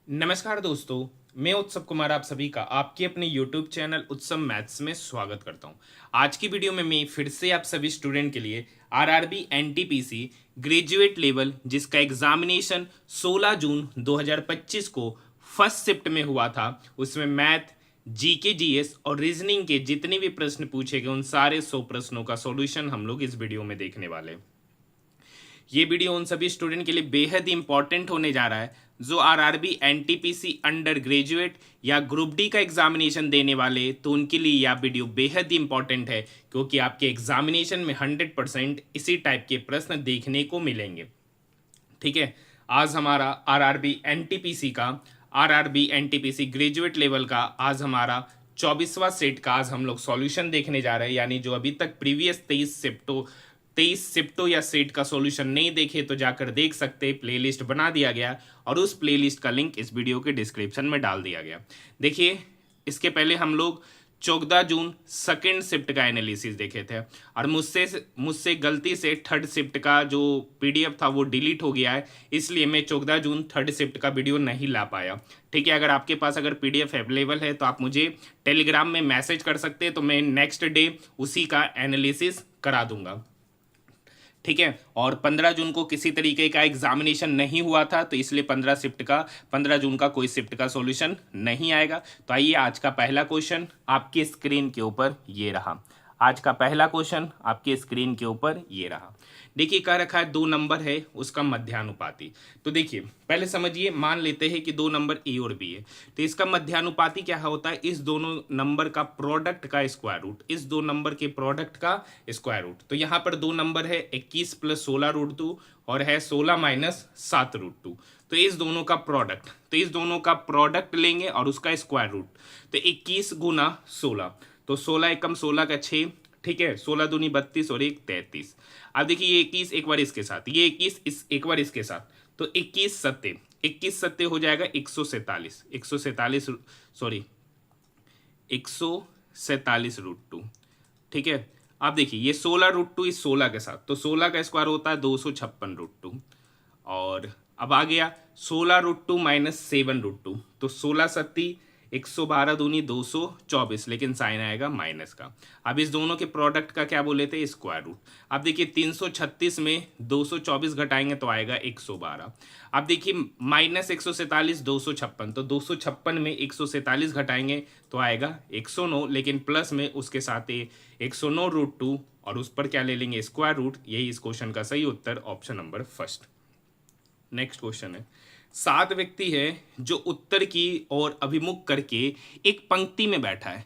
नमस्कार दोस्तों, मैं उत्सव कुमार आप सभी का आपके अपने YouTube चैनल उत्सव मैथ्स में स्वागत करता हूं। आज की वीडियो में मैं फिर से आप सभी स्टूडेंट के लिए आरआरबी एनटीपीसी ग्रेजुएट लेवल जिसका एग्जामिनेशन 16 जून 2025 को फर्स्ट शिफ्ट में हुआ था, उसमें मैथ, जीके, जीएस और रीजनिंग के जितने भी प्रश्न पूछे गए उन सारे 100 प्रश्नों का सॉल्यूशन हम लोग इस वीडियो में देखने वाले हैं। ये वीडियो उन सभी स्टूडेंट के लिए बेहद इंपॉर्टेंट होने जा रहा है जो आरआरबी एनटीपीसी अंडर ग्रेजुएट या ग्रुप डी का एग्जामिनेशन देने वाले, तो उनके लिए यह वीडियो बेहद इंपॉर्टेंट है क्योंकि आपके एग्जामिनेशन में 100% इसी टाइप के प्रश्न देखने को मिलेंगे। ठीक है, आज हमारा आरआरबी एनटीपीसी ग्रेजुएट लेवल का आज हमारा 24वां सेट का आज हम लोग सॉल्यूशन देखने जा रहे हैं। यानी जो अभी तक प्रीवियस 23 शिफ्टों या सेट का सॉल्यूशन नहीं देखे तो जाकर देख सकते हैं, प्लेलिस्ट बना दिया गया और उस प्लेलिस्ट का लिंक इस वीडियो के डिस्क्रिप्शन में डाल दिया गया। देखिए, इसके पहले हम लोग 14 जून सेकेंड शिफ्ट का एनालिसिस देखे थे और मुझसे गलती से थर्ड शिफ्ट का जो पीडीएफ था वो डिलीट हो गया है, इसलिए मैं 14 जून थर्ड शिफ्ट का वीडियो नहीं ला पाया। ठीक है, अगर आपके पास अगर पीडीएफ अवेलेबल है तो आप मुझे टेलीग्राम में मैसेज कर सकते हैं, तो मैं नेक्स्ट डे उसी का एनालिसिस करा दूंगा। ठीक है, और 15 जून को किसी तरीके का एग्जामिनेशन नहीं हुआ था, तो इसलिए 15 जून का कोई शिफ्ट का सॉल्यूशन नहीं आएगा। तो आइए, आज का पहला क्वेश्चन आपकी स्क्रीन के ऊपर ये रहा। आज का पहला क्वेश्चन आपकी स्क्रीन के ऊपर ये रहा। देखिए, कह रखा है 2 नंबर है उसका मध्यानुपाती। तो देखिए, पहले समझिए, मान लेते हैं कि 2 नंबर ए और बी है, तो इसका मध्यानुपाती क्या होता है? इस दोनों नंबर का प्रोडक्ट का स्क्वायर रूट, इस 2 नंबर के प्रोडक्ट का स्क्वायर रूट। तो यहाँ पर 2 नंबर है 21 + 16√2 और है 16 - 7√2। तो इस दोनों का प्रोडक्ट, तो इस दोनों का प्रोडक्ट लेंगे और उसका स्क्वायर रूट। तो 21 × 16, तो 16 एकम 16 का 6। ठीक है, 16 दूनी 32 और 1 33। अब देखिए, ये 21 एक बार इसके साथ, ये 21 एक बार इसके साथ, तो 21 सत्ते हो जाएगा 147, 147 सॉरी 147√2। ठीक है, अब देखिए, ये 16√2 इस 16 के साथ, तो 16 का स्क्वायर होता है 256√2। और अब आ गया 16√2 - 7√2, तो 16 सत्ती 112 दूनी 224, लेकिन साइन आएगा माइनस का। अब इस दोनों के प्रोडक्ट का क्या बोले थे? Square root. अब देखिए, 336 में 224 घटाएंगे तो आएगा 112। अब देखिए, -147 256, तो 256 में 147 घटाएंगे तो आएगा 109, लेकिन प्लस में उसके साथ 109√2 और उस पर क्या ले लेंगे? Square root. यही इस क्वेश्चन का सही उत्तर, option number first. Next question है, 7 व्यक्ति है जो उत्तर की ओर अभिमुख करके एक पंक्ति में बैठा है।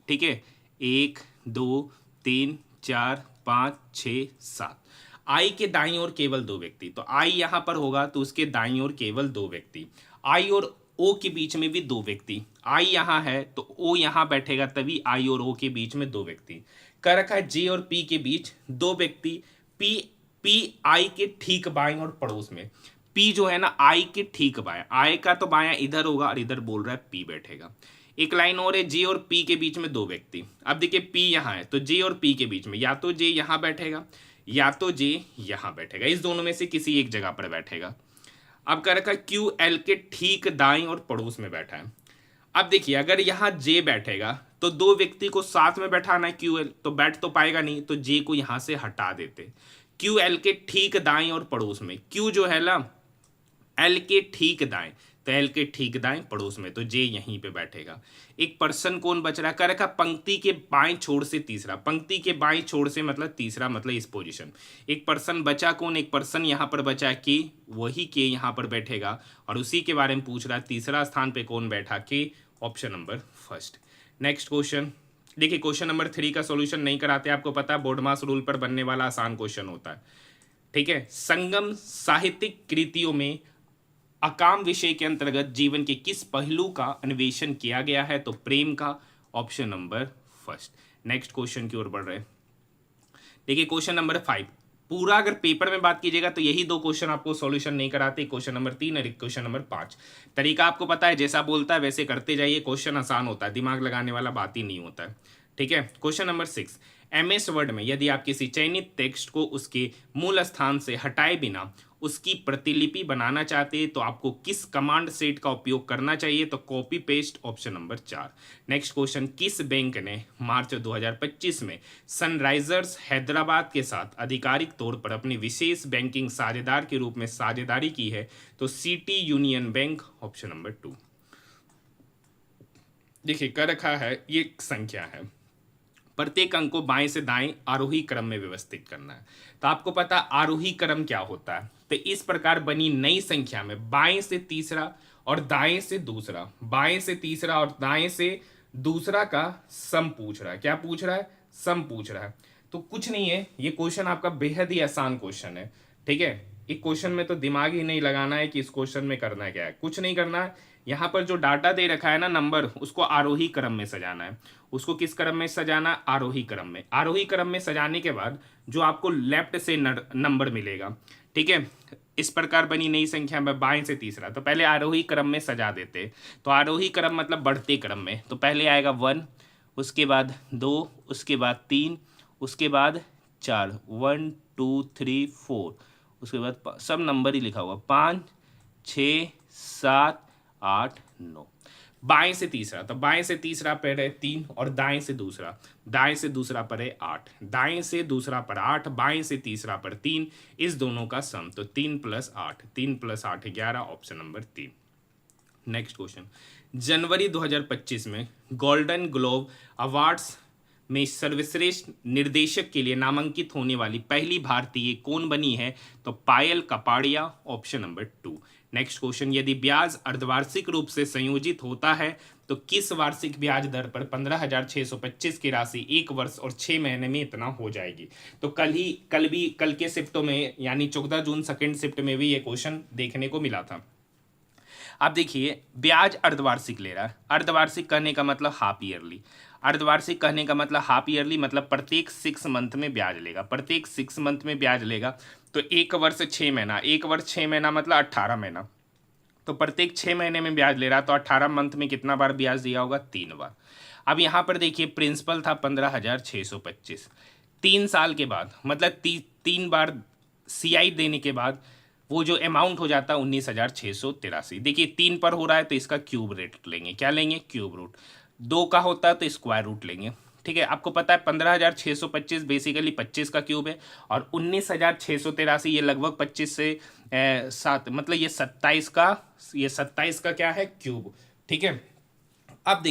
ठीक है, 1 2 3 4 5 6 7। आई के दाईं ओर केवल 2 व्यक्ति, तो आई यहां पर होगा तो उसके दाईं ओर केवल 2 व्यक्ति। आई और ओ के बीच में भी 2 व्यक्ति, आई यहां है तो ओ यहां बैठेगा, तभी आई और ओ के बीच में 2 व्यक्ति। कर रखा है जे और पी के बीच 2 व्यक्ति, पी पी आई के ठीक बाएं और पड़ोस में। पी जो है ना, आई के ठीक बाएं, आई का तो बायां इधर होगा और इधर बोल रहा है पी बैठेगा। एक लाइन और है, जे और पी के बीच में 2 व्यक्ति। अब देखिए, पी यहां है तो जे और पी के बीच में या तो जे यहां बैठेगा या तो जे यहां बैठेगा, इस दोनों में से किसी एक जगह पर बैठेगा। अब कह रखा है क्यू एल के ठीक दाएं और पड़ोस में बैठा है। अब देखिए, अगर यहां जे बैठेगा तो 2 व्यक्ति को साथ में बैठाना है, क्यू एल तो बैठ तो पाएगा नहीं, तो जे को यहां से हटा देते। क्यू एल के ठीक दाएं और पड़ोस में, क्यू जो है ना एल के ठीक दाएं, तो एल के ठीक दाएं पड़ोस में, तो जे यहीं पे बैठेगा। एक पर्सन कौन बच रहा है? कर रखा पंक्ति के बाएं छोर से तीसरा, पंक्ति के बाएं छोर से मतलब तीसरा, मतलब इस पोजीशन। एक पर्सन बचा कौन? एक पर्सन यहां पर बचा के, वही के यहां पर बैठेगा और उसी के बारे में पूछ रहा है, तीसरा स्थान पे कौन बैठा? के, option number first. Next question देखिए, क्वेश्चन नंबर 3 का सॉल्यूशन नहीं कराते, आपको पता है बोर्ड मास रूल पर बनने वाला आसान क्वेश्चन होता है। ठीक है, संगम साहित्यिक कृतियों में अकाम विषय के अंतर्गत जीवन के किस पहलू का अन्वेषण किया गया है? तो प्रेम का, option number first. Next question की ओर बढ़ रहे हैं। देखिए, क्वेश्चन नंबर 5 पूरा अगर पेपर में बात कीजिएगा तो यही 2 क्वेश्चन आपको सॉल्यूशन नहीं कराते, क्वेश्चन नंबर 3 और क्वेश्चन नंबर 5। तरीका आपको पता है, जैसा बोलता है वैसे करते जाइए, क्वेश्चन आसान होता है, दिमाग लगाने वाला बात ही नहीं होता है। ठीक है, क्वेश्चन नंबर 6, एमएस वर्ड में यदि आप किसी चयनित टेक्स्ट को उसके मूल स्थान से हटाए बिना उसकी प्रतिलिपि बनाना चाहते हैं तो आपको किस कमांड सेट का उपयोग करना चाहिए, तो copy paste option number 4। Next question, किस बैंक ने मार्च 2025 में सनराइजर्स हैदराबाद के साथ आधिकारिक तौर पर अपनी विशेष बैंकिंग साझेदार के रूप में साझेदारी की है, तो city union bank option number 2। देखिए कर रखा है, ये एक संख्या है, प्रत्येक अंक को बाएं से दाएं आरोही क्रम में व्यवस्थित करना है। तो आपको पता आरोही क्रम क्या होता है, तो इस प्रकार बनी नई संख्या में बाएं से तीसरा और दाएं से दूसरा, बाएं से तीसरा और दाएं से दूसरा का सम पूछ रहा है। क्या पूछ रहा है? सम पूछ रहा है। तो कुछ नहीं है, ये क्वेश्चन आपका बेहद ही आसान क्वेश्चन है। ठीक है, एक क्वेश्चन में तो दिमाग ही नहीं लगाना है कि इस क्वेश्चन में करना क्या है, कुछ नहीं करना है। यहाँ पर जो डाटा दे रखा है ना नंबर, उसको आरोही क्रम में सजाना है। उसको किस क्रम में सजाना? आरोही क्रम में। आरोही क्रम में सजाने के बाद जो आपको लेफ्ट से नंबर मिलेगा, ठीक है, इस प्रकार बनी नई संख्या में बाएं से तीसरा, तो पहले आरोही क्रम में सजा देते। तो आरोही क्रम मतलब बढ़ते क्रम में, तो पहले आएगा 1, उसके बाद 2, उसके बाद 3, उसके बाद 4, 1 2 3 4, उसके बाद सब नंबर ही लिखा हुआ 5 6 7 8 9। बाएं से तीसरा, तो बाएं से तीसरा पर है 3 और दाएं से दूसरा पर है 8, दाएं से दूसरा पर 8, बाएं से तीसरा पर 3, इस दोनों का सम, तो 3 + 8, 3 + 8 11, ऑप्शन नंबर 3। नेक्स्ट क्वेश्चन, जनवरी 2025 में गोल्डन ग्लोब अवार्ड्स में सर्वश्रेष्ठ निर्देशक के लिए नामांकित होने वाली पहली भारतीय कौन बनी है, तो Payal Kapadia, option number 2। Next question, यदि ब्याज अर्धवार्षिक रूप से संयोजित होता है तो किस वार्षिक ब्याज दर पर 15,625 की राशि 1 वर्ष और 6 महीने में इतना हो जाएगी। तो कल के शिफ्टों में यानी 14 जून सेकेंड शिफ्ट में भी ये क्वेश्चन देखने को मिला था। अब देखिए ब्याज अर्धवार्षिक ले रहा है, अर्धवार्षिक कहने का मतलब हाफ ईयरली, अर्धवार्षिक कहने का मतलब हाफ ईयरली, मतलब प्रत्येक 6 मंथ में ब्याज लेगा, प्रत्येक 6 मंथ में ब्याज लेगा। तो 1 वर्ष 6 महीना, 1 वर्ष 6 महीना मतलब 18 महीना, तो प्रत्येक 6 महीने में ब्याज ले रहा, तो 18 मंथ में कितना बार ब्याज दिया होगा? 3 बार। अब यहाँ पर देखिए प्रिंसिपल था 15,625, 3 साल के बाद मतलब 3 बार CI देने के बाद वो जो अमाउंट हो जाता है 19,683। देखिए 3 पर हो रहा है तो इसका क्यूब रेट लेंगे, क्या लेंगे? Cube root. 2 का होता है तो स्क्वायर रूट लेंगे। ठीक है, आपको पता है 15,625 बेसिकली 25 का क्यूब है और 19,683 ये लगभग 25 से 7 मतलब ये 27 का क्या है? क्यूब। ठीक है, अब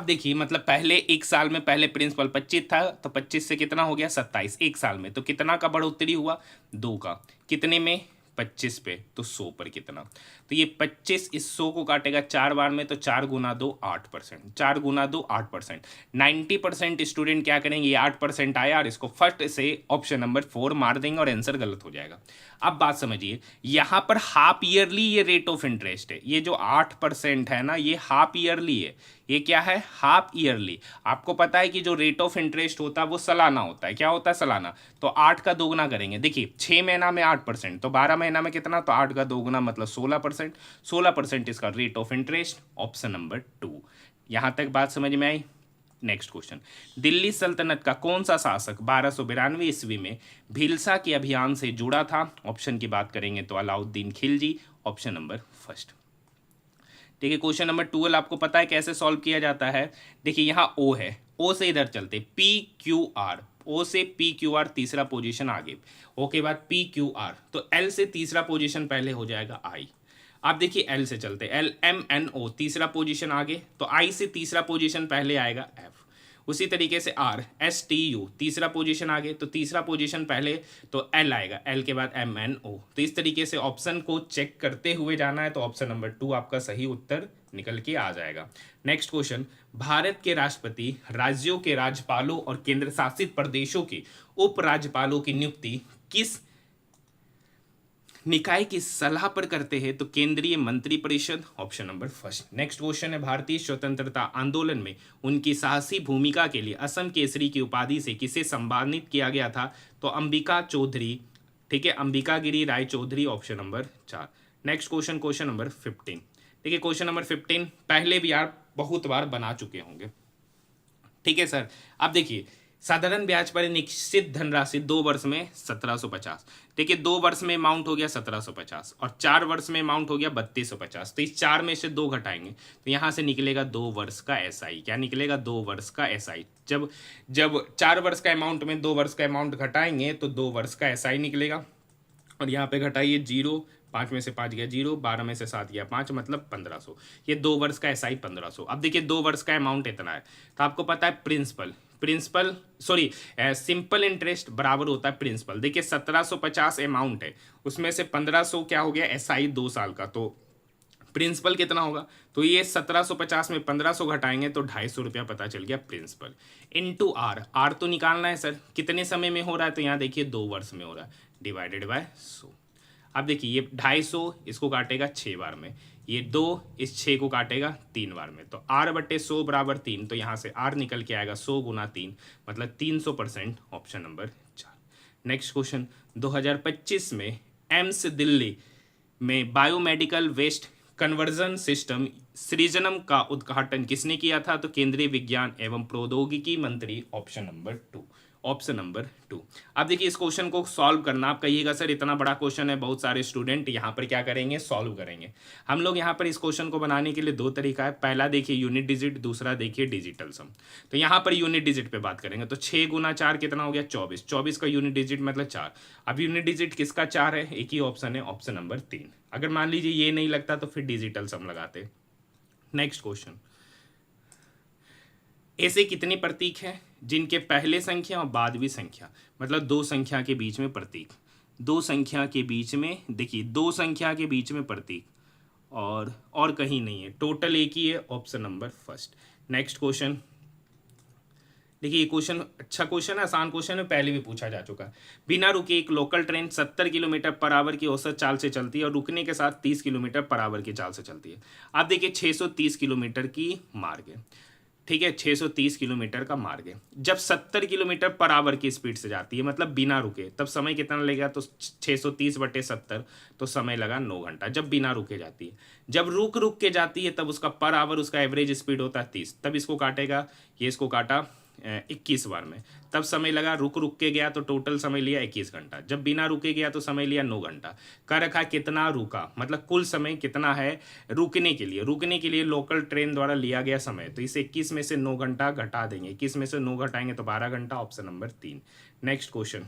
देखिए मतलब पहले 1 साल में पहले प्रिंसिपल 25 था तो 25 से कितना हो गया? 27 1 साल में, तो कितना का बढ़ोतरी हुआ? 2 का। कितने में? 25 पे, तो 100 पर कितना? तो ये 25 इस 100 को काटेगा 4 बार में, तो 4 गुना 2 8%, 4 गुना 2 8%। 90% स्टूडेंट क्या करेंगे? ये 8% आया और इसको फर्स्ट से ऑप्शन नंबर 4 मार देंगे और आंसर गलत हो जाएगा। अब बात समझिए, यहाँ पर हाफ ईयरली ये रेट ऑफ इंटरेस्ट है, ये जो 8% है ना ये हाफ ईयरली है। ये क्या है? Half yearly. आपको पता है कि जो रेट ऑफ इंटरेस्ट होता है वो सालाना होता है। क्या होता है? सालाना। तो 8 का 2 गुना करेंगे, देखिए 6 महीना में 8%, तो 12 महीना में कितना? तो 8 का 2 गुना मतलब 16%, 16% इसका rate of interest, option number 2। यहाँ तक बात समझ में आई? नेक्स्ट क्वेश्चन, दिल्ली सल्तनत का कौन सा शासक 1292 ईस्वी में भीलसा के अभियान से जुड़ा था? ऑप्शन की बात करेंगे तो Alauddin Khilji, option number first. ठीक है, क्वेश्चन नंबर 12 आपको पता है कैसे सॉल्व किया जाता है? देखिए यहाँ ओ है, ओ से इधर चलते PQR, ओ से PQR तीसरा पोजीशन आगे, ओ के बाद PQR, तो L से तीसरा पोजीशन पहले हो जाएगा I। आप देखिए L से चलते LMNO तीसरा पोजीशन आगे, तो I से तीसरा पोजीशन पहले आएगा F। उसी तरीके से RSTU तीसरा पोजीशन आगे, तो तीसरा पोजीशन पहले तो L आएगा, L के बाद MNO। तो इस तरीके से ऑप्शन को चेक करते हुए जाना है, तो ऑप्शन नंबर 2 आपका सही उत्तर निकल के आ जाएगा। नेक्स्ट क्वेश्चन, भारत के राष्ट्रपति राज्यों के राज्यपालों और केंद्र शासित प्रदेशों के उप राज्यपालों की नियुक्ति किस निकाय की सलाह पर करते हैं? तो केंद्रीय मंत्रिपरिषद, option number first. Next question है, भारतीय स्वतंत्रता आंदोलन में उनकी साहसी भूमिका के लिए असम केसरी की उपाधि से किसे सम्मानित किया गया था? तो अंबिका चौधरी, ठीक है, Ambikagiri Rai Chaudhary, option number 4। Next question, question number 15। देखिए क्वेश्चन नंबर 15 पहले भी यार बहुत बार बना चुके होंगे। ठीक है सर, अब देखिए साधारण ब्याज पर निश्चित धनराशि 2 वर्ष में 1750। देखिए 2 वर्ष में अमाउंट हो गया 1750 और 4 वर्ष में अमाउंट हो गया 3250। तो इस 4 में से 2 घटाएंगे तो यहाँ से निकलेगा 2 वर्ष का एसआई। क्या निकलेगा? 2 वर्ष का एसआई। जब जब 4 वर्ष का अमाउंट में 2 वर्ष का अमाउंट घटाएंगे तो 2 वर्ष का एसआई निकलेगा। और यहाँ पे घटाइए 0, 5 में से 5 गया 0, 12 में से 7 गया 5, मतलब 1500। ये 2 वर्ष का एसआई 1500। अब देखिए 2 वर्ष का अमाउंट इतना है तो आपको पता है सिंपल इंटरेस्ट बराबर होता है प्रिंसिपल। देखिए 1750 अमाउंट है, उसमें से 1500 क्या हो गया? एसआई 2 साल का। तो प्रिंसिपल कितना होगा? तो ये 1750 में 1500 घटाएंगे तो 250 रुपया पता चल गया प्रिंसिपल। इनटू आर तो निकालना है सर, कितने समय में हो रहा है? तो यहाँ देखिए 2 वर्ष में हो रहा है, डिवाइडेड बाय 100। अब देखिए ये 250 इसको काटेगा 6 बार में, ये 2 इस 6 को काटेगा 3 बार में, तो R/100 बराबर 3। तो यहाँ से R निकल के आएगा 100 गुना 3, मतलब 300%, ऑप्शन नंबर 4। नेक्स्ट क्वेश्चन, 2025 में एम्स दिल्ली में बायोमेडिकल वेस्ट कन्वर्जन सिस्टम सृजनम का उद्घाटन किसने किया था? तो केंद्रीय विज्ञान एवं प्रौद्योगिकी मंत्री, ऑप्शन नंबर 2। अब देखिए इस क्वेश्चन को सॉल्व करना, आप कहिएगा सर इतना बड़ा क्वेश्चन है, बहुत सारे स्टूडेंट यहाँ पर क्या करेंगे? सॉल्व करेंगे। हम लोग यहाँ पर इस क्वेश्चन को बनाने के लिए 2 तरीका है। पहला देखिए यूनिट डिजिट, दूसरा देखिए डिजिटल सम। तो यहाँ पर यूनिट डिजिट पे बात करेंगे तो 6 गुना 4 कितना हो गया? 24। 24 का यूनिट डिजिट मतलब 4। अब यूनिट डिजिट किसका 4 है? एक ही ऑप्शन है, ऑप्शन नंबर 3। अगर मान लीजिए ये नहीं लगता तो फिर डिजिटल सम लगाते। नेक्स्ट क्वेश्चन, ऐसे कितने प्रतीक हैं जिनके पहले संख्या और बादवी संख्या, मतलब 2 संख्या के बीच में प्रतीक, 2 संख्या के बीच में, देखिए 2 संख्या के बीच में प्रतीक और कहीं नहीं है, टोटल एक ही है, ऑप्शन नंबर 1। नेक्स्ट क्वेश्चन, देखिए ये क्वेश्चन अच्छा क्वेश्चन है, आसान क्वेश्चन है, पहले भी पूछा जा चुका है। बिना रुके एक local train 70 kilometre per hour की औसत चाल से चलती है और रुकने के साथ 30 किलोमीटर पर आवर की चाल से चलती है। आप देखिए 630 किलोमीटर की मार्ग है, ठीक है, 630 किलोमीटर का मार्ग है। जब 70 किलोमीटर पर आवर की स्पीड से जाती है, मतलब बिना रुके, तब समय कितना लगेगा? तो 630/70, तो समय लगा 9 घंटा, जब बिना रुके जाती है। जब रुक के जाती है तब उसका पर आवर, उसका एवरेज स्पीड होता है 30, तब इसको काटेगा, ये इसको काटा 21 बार में, तब समय लगा। रुक के गया तो टोटल समय लिया 21 घंटा, जब बिना रुके गया तो समय लिया 9 घंटा। का रखा कितना रुका, मतलब कुल समय कितना है रुकने के लिए लोकल ट्रेन द्वारा लिया गया समय। तो इसे 21 में से 9 घंटा घटा देंगे, 21 में से 9 घटाएंगे तो 12 घंटा, ऑप्शन नंबर 3। नेक्स्ट क्वेश्चन,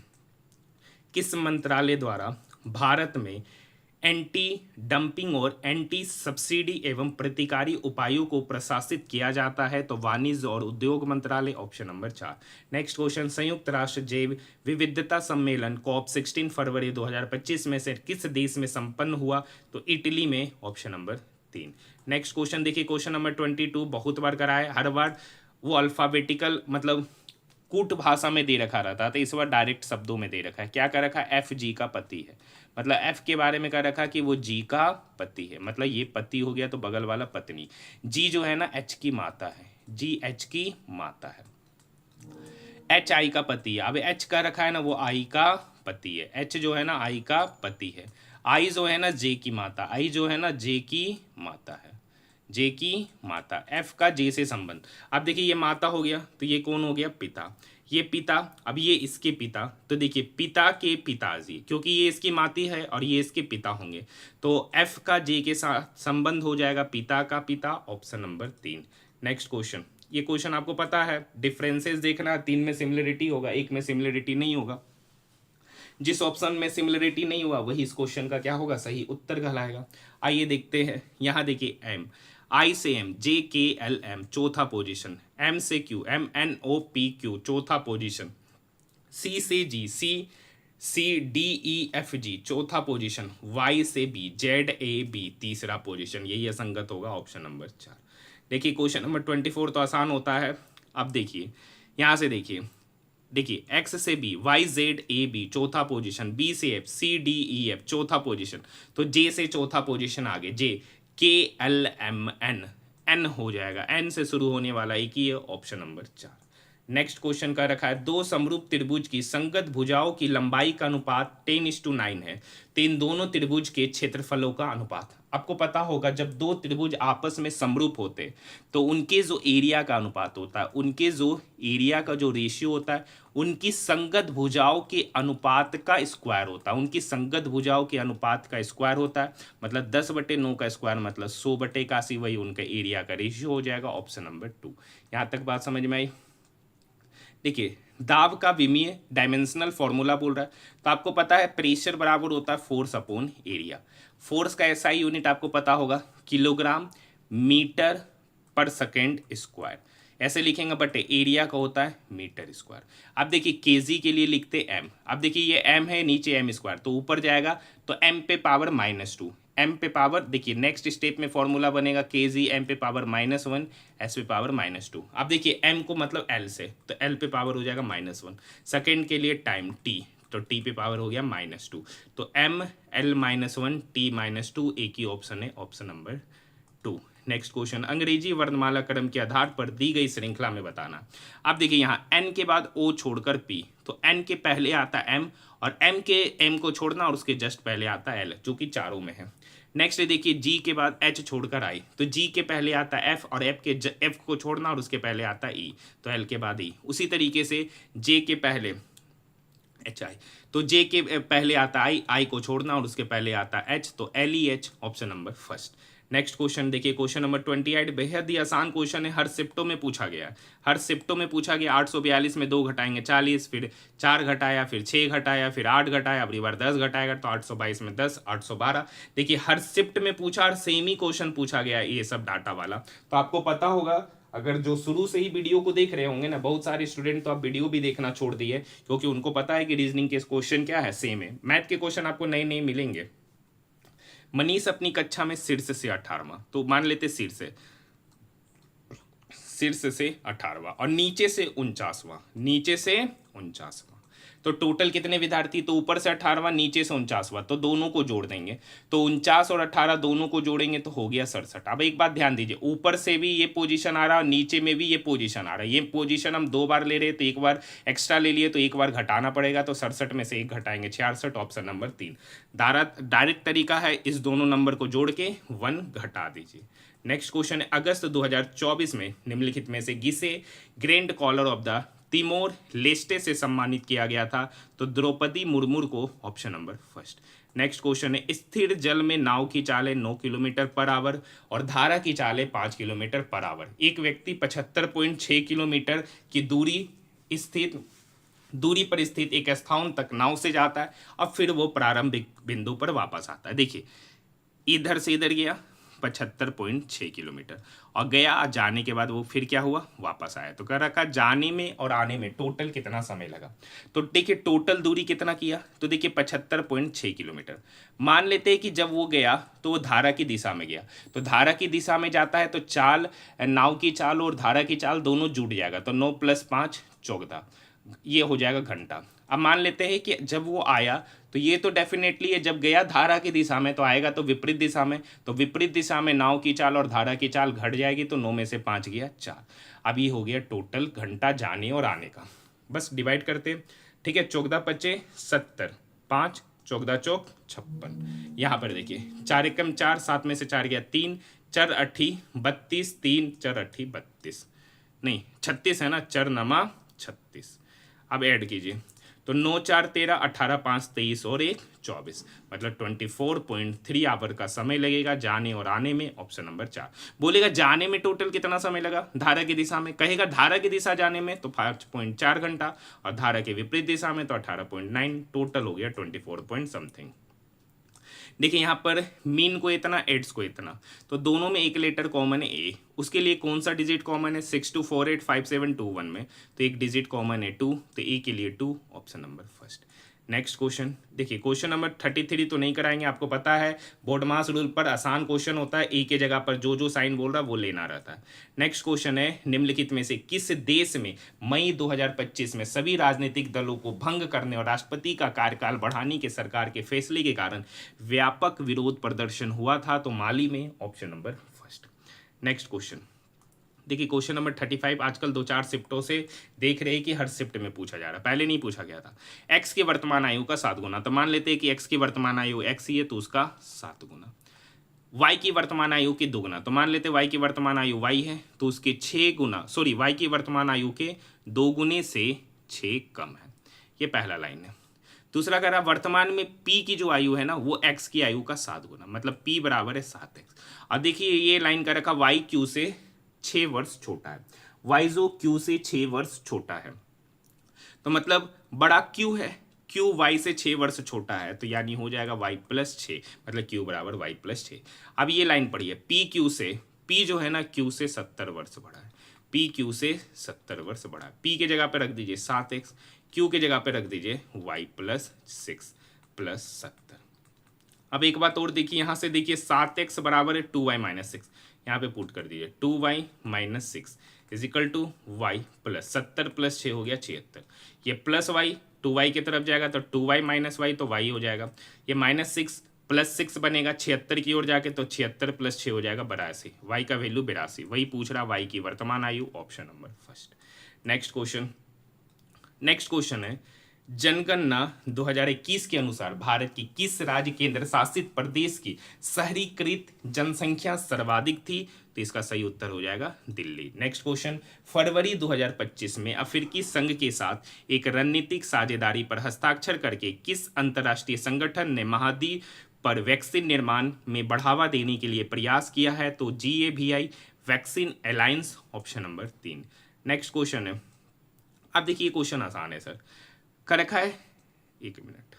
किस मंत्रालय द्वारा भारत में एंटी डंपिंग और एंटी सब्सिडी एवं प्रतिकारी उपायों को प्रशासित किया जाता है? तो वाणिज्य और उद्योग मंत्रालय, ऑप्शन नंबर 4। नेक्स्ट क्वेश्चन, संयुक्त राष्ट्र जैव विविधता सम्मेलन COP16 फरवरी 2025 में से किस देश में संपन्न हुआ? तो इटली में, ऑप्शन नंबर 3। नेक्स्ट क्वेश्चन देखिए, क्वेश्चन नंबर 22 बहुत बार कराया, हर बार वो अल्फाबेटिकल मतलब कूट भाषा में दे रखा रहता है, तो इस बार डायरेक्ट शब्दों में दे रखा है। क्या कर रखा है? एफ जी का पति है, मतलब एफ के बारे में कर रखा कि वो जी का पति है, मतलब ये पति हो गया तो बगल वाला पत्नी। जी जो है ना एच की माता है, जी एच की माता है, एच आई का पति है। अब एच का रखा है ना वो आई का पति है, एच जो है ना आई का पति है, आई जो है ना जे की माता, आई जो है ना जे की माता है, जे की माता, एफ का जे से संबंध। अब देखिए ये माता हो गया तो ये कौन हो गया? पिता, ये पिता, अब ये इसके पिता, तो देखिए पिता के पिताजी, क्योंकि ये इसकी माती है और ये इसके पिता होंगे, तो एफ का जे के साथ संबंध हो जाएगा पिता का पिता, ऑप्शन नंबर 3। नेक्स्ट क्वेश्चन, ये क्वेश्चन आपको पता है, डिफरेंसेस देखना, 3 में सिमिलरिटी होगा, 1 में सिमिलरिटी नहीं होगा। जिस ऑप्शन में सिमिलरिटी नहीं हुआ वही इस क्वेश्चन का क्या होगा? सही उत्तर कहलाएगा। आइए देखते हैं, यहाँ देखिए एम, आई से M, J K L M चौथा पोजीशन, एम से Q, M N O P Q चौथा पोजीशन, सी से G, C D E F G चौथा पोजीशन, वाई से बी, जेड ए बी तीसरा पोजीशन, यही असंगत होगा, ऑप्शन नंबर 4। देखिए क्वेश्चन नंबर 24 तो आसान होता है। अब देखिए यहाँ से देखिए एक्स से B, Y Z A B चौथा पोजीशन, बी से F, C D E F चौथा पोजीशन, तो जे से चौथा पोजीशन आगे, जे K L M N, N हो जाएगा, एन से शुरू होने वाला एक ही है, ऑप्शन नंबर 4। नेक्स्ट क्वेश्चन का रखा है दो समरूप त्रिभुज की संगत भुजाओं की लंबाई का अनुपात 10:9 है, तो इन दोनों त्रिभुज के क्षेत्रफलों का अनुपात। आपको पता होगा जब दो त्रिभुज आपस में समरूप होते तो उनके जो एरिया का अनुपात होता है, उनके जो एरिया का जो रेशियो होता है, उनकी संगत भुजाओं के अनुपात का स्क्वायर होता है। उनकी संगत भुजाओं के अनुपात का स्क्वायर होता है, मतलब 10/9 का स्क्वायर मतलब 100/81, वही उनका एरिया का रेशियो हो जाएगा। Option number 2। यहाँ तक बात समझ में आई। देखिए दाब का विमीय डायमेंशनल फॉर्मूला बोल रहा है, तो आपको पता है प्रेशर बराबर होता है फोर्स अपॉन एरिया। फोर्स का एसआई यूनिट आपको पता होगा किलोग्राम मीटर पर सेकेंड स्क्वायर, ऐसे लिखेंगे, बट एरिया का होता है मीटर स्क्वायर। अब देखिए केजी के लिए लिखते एम। अब देखिए ये एम है, नीचे एम स्क्वायर, तो ऊपर जाएगा तो एम पे पावर -2, एम पे पावर, देखिए नेक्स्ट स्टेप में फॉर्मूला बनेगा के जी एम पे पावर -1 एस पे पावर -2। अब देखिए एम को मतलब एल से, तो एल पे पावर हो जाएगा -1। सेकेंड के लिए टाइम टी, तो टी पे पावर हो गया -2, तो एम एल -1 टी -2, एक ही ऑप्शन है, ऑप्शन नंबर 2। नेक्स्ट क्वेश्चन, अंग्रेजी वर्णमाला क्रम के आधार पर दी गई श्रृंखला में बताना। अब देखिए यहाँ n के बाद o छोड़कर p, तो n के पहले आता m और m के m को छोड़ना और उसके जस्ट पहले आता l, जो कि चारों में है। नेक्स्ट देखिए g के बाद h छोड़कर i, तो g के पहले आता f और f को छोड़ना और उसके पहले आता e, तो l के बाद e। उसी तरीके से j के पहले HI, तो J के पहले आता I को छोड़ना और उसके पहले आता H, तो LEH, option number first. Next question देखिए क्वेश्चन नंबर 28, बेहद ही आसान क्वेश्चन है, हर शिफ्टों में पूछा गया। हर शिफ्टों में पूछा गया 842 में 2 घटाएंगे 40, फिर 4 घटाया, फिर 6 घटाया, फिर 8 घटाया, अब बार 10 घटाएगा तो 822 में 10 812। देखिए हर शिफ्ट में पूछा और सेम ही क्वेश्चन पूछा गया, ये सब डाटा वाला। तो आपको पता होगा, अगर जो शुरू से ही वीडियो को देख रहे होंगे ना, बहुत सारे स्टूडेंट तो आप वीडियो भी देखना छोड़ दिए, क्योंकि उनको पता है कि रीजनिंग के क्वेश्चन क्या है, सेम है। मैथ के क्वेश्चन आपको नए नए मिलेंगे। मनीष अपनी कक्षा में शीर्ष से 18वां, तो मान लेते शीर्ष से 18वां और नीचे से 49वां, नीचे से 49वां, तो टोटल कितने विद्यार्थी, तो ऊपर से 18वां नीचे से 49वां, तो दोनों को जोड़ देंगे, तो 49 और 18 दोनों को जोड़ेंगे तो हो गया 67। अब एक बात ध्यान दीजिए, ऊपर से भी ये पोजीशन आ रहा है और नीचे में भी ये पोजीशन आ रहा है। ये पोजीशन हम 2 बार ले रहे हैं, तो एक बार एक्स्ट्रा ले लिए तो एक बार घटाना पड़ेगा, तो 67 में से 1 घटाएंगे 66, ऑप्शन नंबर 3। डायरेक्ट तरीका है, इस दोनों नंबर को जोड़ के 1 घटा दीजिए। नेक्स्ट क्वेश्चन है, अगस्त 2024 में निम्नलिखित में से किसे grand collar of the Timor Leste से सम्मानित किया गया था, तो द्रौपदी मुर्मू को, option number first. Next question है, स्थिर जल में नाव की चाल है 9 किलोमीटर पर आवर और धारा की चाल है 5 किलोमीटर पर आवर। एक व्यक्ति 75.6 किलोमीटर की दूरी पर स्थित एक स्थान तक नाव से जाता है और फिर वो प्रारंभिक बिंदु पर वापस आता है। देखिए इधर से इधर गया 75.6 किलोमीटर और गया, जाने के बाद वो फिर क्या हुआ, वापस आया। तो कह रखा जाने में और आने में टोटल कितना समय लगा, तो देखिए टोटल दूरी कितना किया, तो देखिए 75.6 किलोमीटर। मान लेते हैं कि जब वो गया तो वो धारा की दिशा में गया, तो धारा की दिशा में जाता है तो चाल, नाव की चाल और धारा की चाल दोनों जुड़ जाएगा, तो 9 + 5 14, ये हो जाएगा घंटा। अब मान लेते हैं कि जब वो आया तो ये तो डेफिनेटली है, जब गया धारा की दिशा में तो आएगा तो विपरीत दिशा में, तो विपरीत दिशा में नाव की चाल और धारा की चाल घट जाएगी, तो 9 में से 5 गया 4। अब ये हो गया टोटल घंटा जाने और आने का। बस डिवाइड करते, ठीक है, 14 × 5 = 70, 5 14 × 4 = 56। यहाँ पर देखिए 4 एकम 4, 7 में से 4 गया 3, 4 × 8 = 32, 3 4 × 8 = 32, नहीं 36 है ना, 4 9 36। अब ऐड कीजिए, तो 9 4 13, 18 5 23 और 1 24, मतलब 24.3 आवर का समय लगेगा जाने और आने में, ऑप्शन नंबर 4। बोलेगा जाने में टोटल कितना समय लगा, धारा की दिशा में, कहेगा धारा की दिशा जाने में तो 5.4 घंटा और धारा के विपरीत दिशा में तो 18.9, टोटल हो गया 24 समथिंग। देखिए यहाँ पर मीन को इतना, एड्स को इतना, तो दोनों में एक लेटर कॉमन है ए, उसके लिए कौन सा डिजिट कॉमन है, 62485721 में, तो एक डिजिट कॉमन है 2, तो ए के लिए 2, option number first. Next question देखिए क्वेश्चन नंबर 33 तो नहीं कराएंगे, आपको पता है बोर्ड मास रूल पर आसान क्वेश्चन होता है, ए के जगह पर जो साइन बोल रहा है वो लेना रहता है। नेक्स्ट क्वेश्चन है, निम्नलिखित में से किस देश में मई 2025 में सभी राजनीतिक दलों को भंग करने और राष्ट्रपति का कार्यकाल बढ़ाने के सरकार के फैसले के कारण व्यापक विरोध प्रदर्शन हुआ था, तो माली में, option number first. Next question देखिए क्वेश्चन नंबर 35 आजकल 2-4 शिफ्टों से देख रहे हैं कि हर शिफ्ट में पूछा जा रहा है, पहले नहीं पूछा गया था। एक्स की वर्तमान आयु का 7 गुना, तो मान लेते हैं कि एक्स की वर्तमान आयु एक्स ही है तो उसका 7 गुना। वाई की वर्तमान आयु के 2 गुना, तो मान लेते हैं वाई की वर्तमान आयु वाई है तो उसके 6 गुना, सॉरी वाई की वर्तमान आयु के 2 गुने से 6 कम है। ये पहला लाइन है। दूसरा कह रहा वर्तमान में पी की जो आयु है ना वो एक्स की आयु का 7 गुना, मतलब पी बराबर है 7x। अब देखिए ये लाइन का रखा वाई क्यू से 6 वर्ष छोटा है, वाई जो क्यू से 6 वर्ष छोटा है, तो मतलब बड़ा क्यू है, क्यू वाई से 6 वर्ष छोटा है, तो यानी हो जाएगा वाई प्लस 6, मतलब क्यू बराबर वाई प्लस 6। अब ये लाइन पढ़िए, पी क्यू से, पी जो है ना क्यू से 70 वर्ष बड़ा है, पी क्यू से 70 वर्ष बड़ा है। पी के जगह पे रख दीजिए 7x, क्यू के जगह पे रख दीजिए वाई प्लस 6 प्लस 70। अब एक बात और देखिए, यहाँ से देखिए 7x बराबर है 2y माइनस 6, यहाँ पे पुट कर दीजिए 2y minus 6 is equal to Y plus 70 plus 6 हो गया 76। ये प्लस वाई 2y की तरफ जाएगा तो 2y माइनस वाई तो y हो जाएगा, ये माइनस 6 प्लस 6 बनेगा 76 की ओर जाके तो 76 प्लस 6 हो जाएगा 82, y का वैल्यू 82। वही पूछ रहा y की वर्तमान आयु, option number first. Next question है, जनगणना 2021 के अनुसार भारत की किस राज्य केंद्र शासित प्रदेश की शहरीकृत जनसंख्या सर्वाधिक थी, तो इसका सही उत्तर हो जाएगा दिल्ली। नेक्स्ट क्वेश्चन, फरवरी 2025 में अफ्रीकी संघ के साथ एक रणनीतिक साझेदारी पर हस्ताक्षर करके किस अंतर्राष्ट्रीय संगठन ने महाद्वीप पर वैक्सीन निर्माण में बढ़ावा देने के लिए प्रयास किया है, तो GAVI vaccine alliance, option number 3। Next question है, अब देखिए क्वेश्चन आसान है सर, कर रखा है, एक मिनट,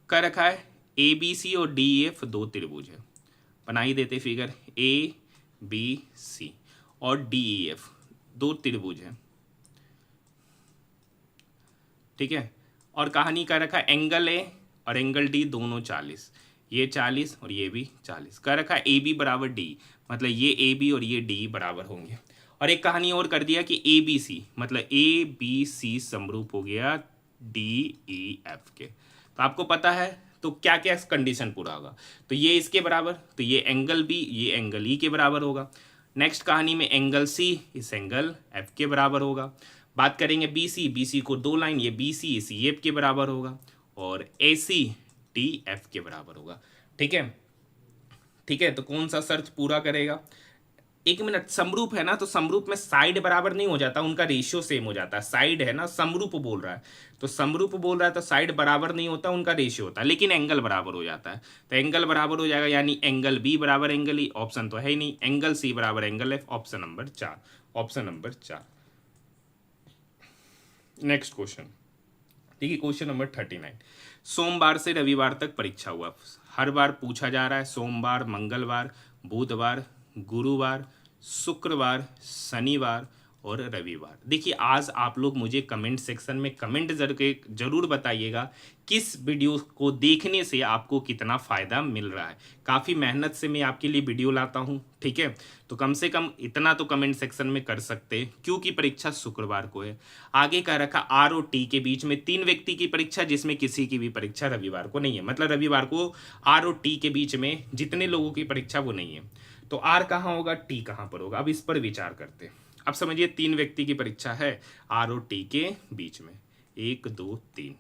कर रखा है ABC और DEF 2 त्रिभुज है, बना ही देते फिगर, ABC और DEF 2 त्रिभुज है, ठीक है, और कहानी कर रखा है एंगल A और एंगल D दोनों 40, ये 40 और ये भी 40, कर रखा है AB बराबर D, मतलब ये AB और ये D बराबर होंगे। और एक कहानी और कर दिया कि ABC मतलब ABC समरूप हो गया DEF के, तो आपको पता है तो क्या क्या कंडीशन पूरा होगा, तो ये इसके बराबर, तो ये एंगल B ये एंगल E के बराबर होगा। नेक्स्ट कहानी में एंगल C इस एंगल F के बराबर होगा। बात करेंगे BC को 2 लाइन, ये BC इस EF के बराबर होगा, और AC DF के बराबर होगा। ठीक है, ठीक है, तो कौन सा शर्त पूरा करेगा, एक मिनट, समरूप है ना, तो समरूप में साइड बराबर नहीं हो जाता, उनका रेशियो सेम हो जाता है। साइड है ना, समरूप बोल रहा है, तो समरूप बोल रहा है तो साइड बराबर नहीं होता, उनका रेशियो होता है, लेकिन एंगल बराबर हो जाता है, तो एंगल बराबर हो जाएगा, यानी एंगल B बराबर एंगल E, ऑप्शन तो है ही नहीं, एंगल C बराबर angle F, option number 4, option number 4। Next question देखिए, क्वेश्चन नंबर 39, सोमवार से रविवार तक परीक्षा हुआ, हर बार पूछा जा रहा है, सोमवार, मंगलवार, बुधवार, गुरुवार, शुक्रवार, शनिवार और रविवार। देखिए आज आप लोग मुझे कमेंट सेक्शन में कमेंट जरूर बताइएगा किस वीडियो को देखने से आपको कितना फ़ायदा मिल रहा है। काफ़ी मेहनत से मैं आपके लिए वीडियो लाता हूं, ठीक है, तो कम से कम इतना तो कमेंट सेक्शन में कर सकते हैं, क्योंकि परीक्षा शुक्रवार को है। आगे कह रखा R और T के बीच में 3 व्यक्ति की परीक्षा, जिसमें किसी की भी परीक्षा रविवार को नहीं है, मतलब रविवार को R और T के बीच में जितने लोगों की परीक्षा वो नहीं है, तो R कहाँ होगा, T कहाँ पर होगा, अब इस पर विचार करते हैं। अब समझिए 3 व्यक्ति की परीक्षा है R और T के बीच में, 1 2 3,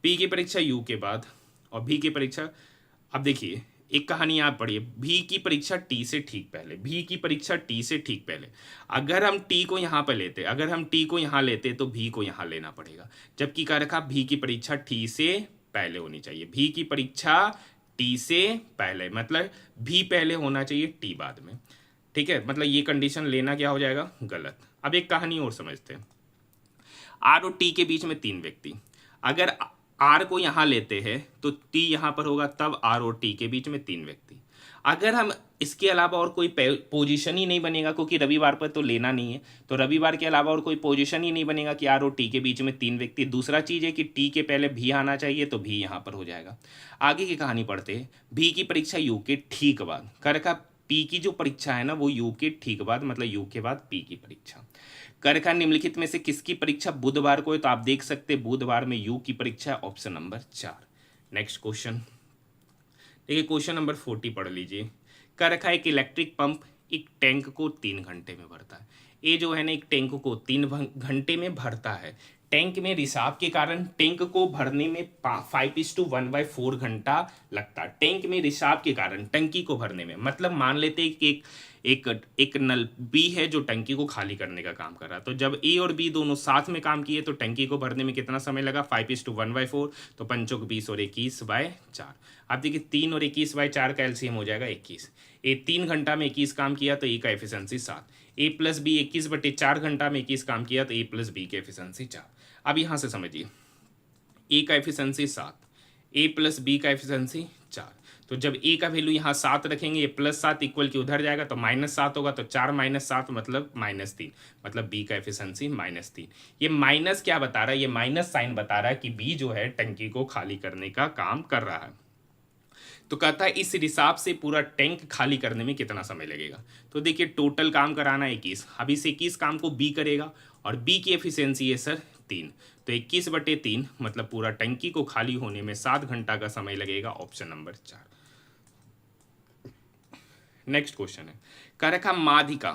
P की परीक्षा U के बाद और V की परीक्षा, अब देखिए एक कहानी आप पढ़िए, V की परीक्षा T से ठीक पहले, V की परीक्षा T से ठीक पहले, अगर हम T को यहाँ पर लेते, अगर हम T को यहाँ लेते तो V को यहाँ लेना पड़ेगा, जबकि कह रखा V की परीक्षा T से पहले होनी चाहिए, V की परीक्षा T से पहले, मतलब V पहले होना चाहिए T बाद में, ठीक है, मतलब ये कंडीशन लेना क्या हो जाएगा, गलत। अब एक कहानी और समझते हैं, R और T के बीच में 3 व्यक्ति, अगर R को यहाँ लेते हैं तो T यहाँ पर होगा, तब R और T के बीच में 3 व्यक्ति। अगर हम इसके अलावा और कोई पोजीशन ही नहीं बनेगा, क्योंकि रविवार पर तो लेना नहीं है, तो रविवार के अलावा और कोई पोजीशन ही नहीं बनेगा कि R और T के बीच में 3 व्यक्ति। दूसरा चीज़ है कि T के पहले V आना चाहिए, तो V यहाँ पर हो जाएगा। आगे की कहानी पढ़ते हैं, V की परीक्षा U के ठीक बाद, कर रखा P की जो परीक्षा है ना वो U के ठीक बाद, मतलब U के बाद P की परीक्षा। कर रखा निम्नलिखित में से किसकी परीक्षा बुधवार को है, तो आप देख सकते हैं बुधवार में U की परीक्षा, ऑप्शन नंबर 4। नेक्स्ट क्वेश्चन देखिए, क्वेश्चन नंबर 40 पढ़ लीजिए। कर रखा है कि इलेक्ट्रिक पंप एक टैंक को 3 घंटे में भरता है। ए जो है ना एक टैंक को 3 घंटे में भरता है। टैंक में रिसाव के कारण टैंक को भरने में 5:1/4 घंटा लगता है। टैंक में रिसाव के कारण टंकी को भरने में, मतलब मान लेते हैं कि एक नल बी है जो टंकी को खाली करने का काम कर रहा है। तो जब ए और बी दोनों साथ में काम किए तो टंकी को भरने में कितना समय लगा, 5:1/4, तो 5×20 और 21/4। आप देखिए 3 और 21/4 का एलसीएम हो जाएगा 21। ए 3 घंटा में 21 काम किया तो ए का एफिशिएंसी 7। ए प्लस बी 21/4 घंटा में 21 काम किया तो ए प्लस बी की एफिशिएंसी 4। अब यहाँ से समझिए, ए का एफिशिएंसी 7, ए प्लस बी का एफिशिएंसी 4। तो जब ए का वैल्यू यहाँ 7 रखेंगे, ये +7 इक्वल की उधर जाएगा तो -7 होगा, तो 4 - 7 मतलब -3, मतलब बी का एफिशिएंसी -3। ये माइनस क्या बता रहा है, ये माइनस साइन बता रहा है कि बी जो है टंकी को खाली करने का काम कर रहा है। तो कहता है इस हिसाब से पूरा टैंक खाली करने में कितना समय लगेगा। तो देखिए टोटल काम कराना 21, अब इस 21 काम को बी करेगा और बी की एफिशिएंसी है सर 3, तो 21/3 मतलब पूरा टंकी को खाली होने में 7 घंटा का समय लगेगा, ऑप्शन नंबर 4। नेक्स्ट क्वेश्चन है, कह रखा माध्यिका,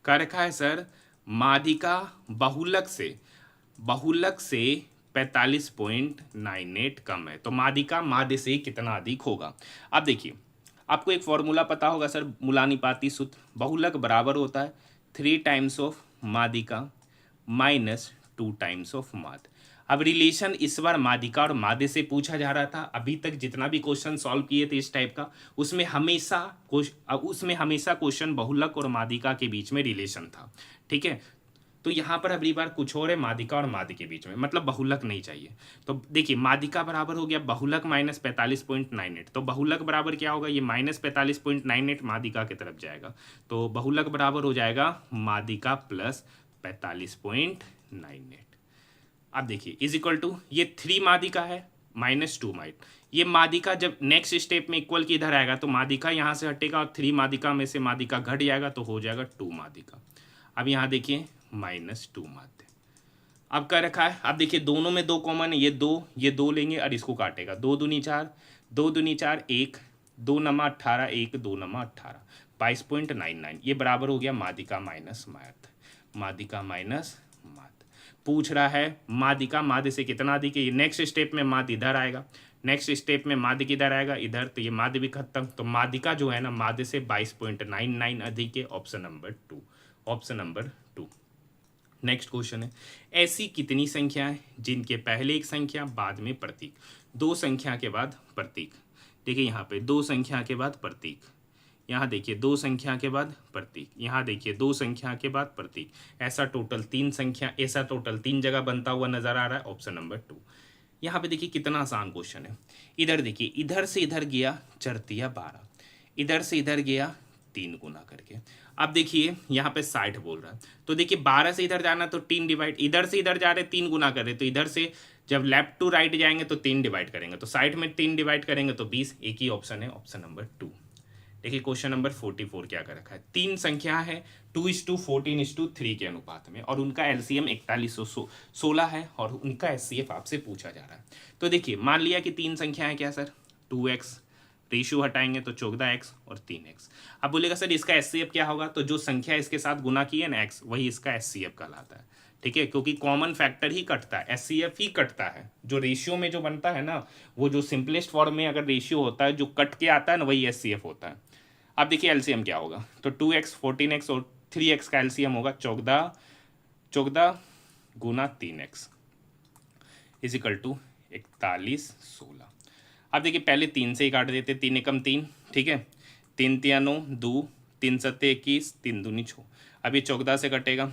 कह रखा है सर माध्यिका बहुलक से 45.98 कम है, तो माध्यिका माध्य से कितना अधिक होगा। अब देखिए आपको एक फॉर्मूला पता होगा सर, मूलानुपाती सूत्र, बहुलक बराबर होता है 3 टाइम्स ऑफ माध्यिका -2 टाइम्स ऑफ माध्य। अब रिलेशन इस बार माध्यिका और माध्य से पूछा जा रहा था। अभी तक जितना भी क्वेश्चन सॉल्व किए थे इस टाइप का, उसमें हमेशा क्वेश्चन बहुलक और माध्यिका के बीच में रिलेशन था, ठीक है। तो यहाँ पर अगली बार कुछ और है, माध्यिका और माध्य के बीच में, मतलब बहुलक नहीं चाहिए। तो देखिए माध्यिका बराबर हो गया बहुलक -45.98, तो बहुलक बराबर क्या होगा, ये -45.98 माध्यिका की तरफ जाएगा, तो बहुलक बराबर हो जाएगा माध्यिका प्लस 45.98। अब देखिए इज इक्वल टू, ये 3 माध्यिका है -2 माइट, ये माध्यिका जब नेक्स्ट स्टेप में इक्वल की इधर आएगा तो माध्यिका यहाँ से हटेगा और 3 माध्यिका में से माध्यिका घट जाएगा तो हो जाएगा 2 माध्यिका। अब यहाँ देखिए -2 माध्य। अब क्या रखा है, अब देखिए दोनों में 2 कॉमन है, ये दो लेंगे और इसको काटेगा, 2 दूनी 4, 2 दूनी 4, 1, 2 नमा 18, 1 2 नमा 18, 22.99, ये बराबर हो गया माध्यिका माइनस माध्य, माध्यिका माइनस माध्य। पूछ रहा है माध्यिका माध्य से कितना अधिक है, ये नेक्स्ट स्टेप में माध्य इधर आएगा, नेक्स्ट स्टेप में माध्य किधर आएगा इधर, तो ये माध्य भी खत्म, तो माध्यिका जो है ना माध्य से 22.99 अधिक है, option number 2, option number 2। Next question है, ऐसी कितनी संख्या है जिनके पहले एक संख्या बाद में प्रतीक, 2 संख्या के बाद प्रतीक। देखिए यहाँ पे 2 संख्या के बाद प्रतीक, यहाँ देखिए 2 संख्या के बाद प्रतीक, यहाँ देखिए 2 संख्या के बाद प्रतीक, ऐसा टोटल 3 संख्या, ऐसा टोटल 3 जगह बनता हुआ नजर आ रहा है, ऑप्शन नंबर 2। यहाँ पे देखिए कितना आसान क्वेश्चन है, इधर देखिए इधर से इधर गया 4×3 12, इधर से इधर गया 3 गुना करके। अब देखिए यहाँ पे 60 बोल रहा है, तो देखिए 12 से इधर जाना तो 3 डिवाइड, इधर से इधर जा रहे 3 गुना कर रहे, तो इधर से जब लेफ्ट टू राइट जाएंगे तो 3 डिवाइड करेंगे, तो 60 में 3 डिवाइड करेंगे तो 20, एक ही ऑप्शन है, ऑप्शन नंबर 2। देखिए क्वेश्चन नंबर 44 क्या कर रखा है, 3 संख्या है 2:14:3 के अनुपात में और उनका एलसीएम 4116 है और उनका एचसीएफ आपसे पूछा जा रहा है। तो देखिए मान लिया कि 3 संख्या है क्या सर, 2x, रेशियो हटाएंगे तो 14x और 3x। अब बोलेगा सर इसका एचसीएफ क्या होगा, तो जो संख्या इसके साथ गुना की है ना x, वही इसका एचसीएफ कहलाता है, ठीक है, क्योंकि कॉमन फैक्टर ही कटता है, एचसीएफ ही कटता है, जो रेशियो में जो बनता है ना, वो जो सिंपलेस्ट फॉर्म में अगर रेशियो होता है जो कट के आता है ना वही एचसीएफ होता है। अब देखिए एलसीएम क्या होगा, तो 2x 14x और 3x का एलसीएम होगा 14 गुना 3x इज इक्वल टू 4116। अब देखिए पहले 3 से ही काट देते, 3 एकम 3, ठीक है, 3 तिया 9, 2, 3 सत्ते 21, 3 दूनी 6। अब ये 14 से कटेगा,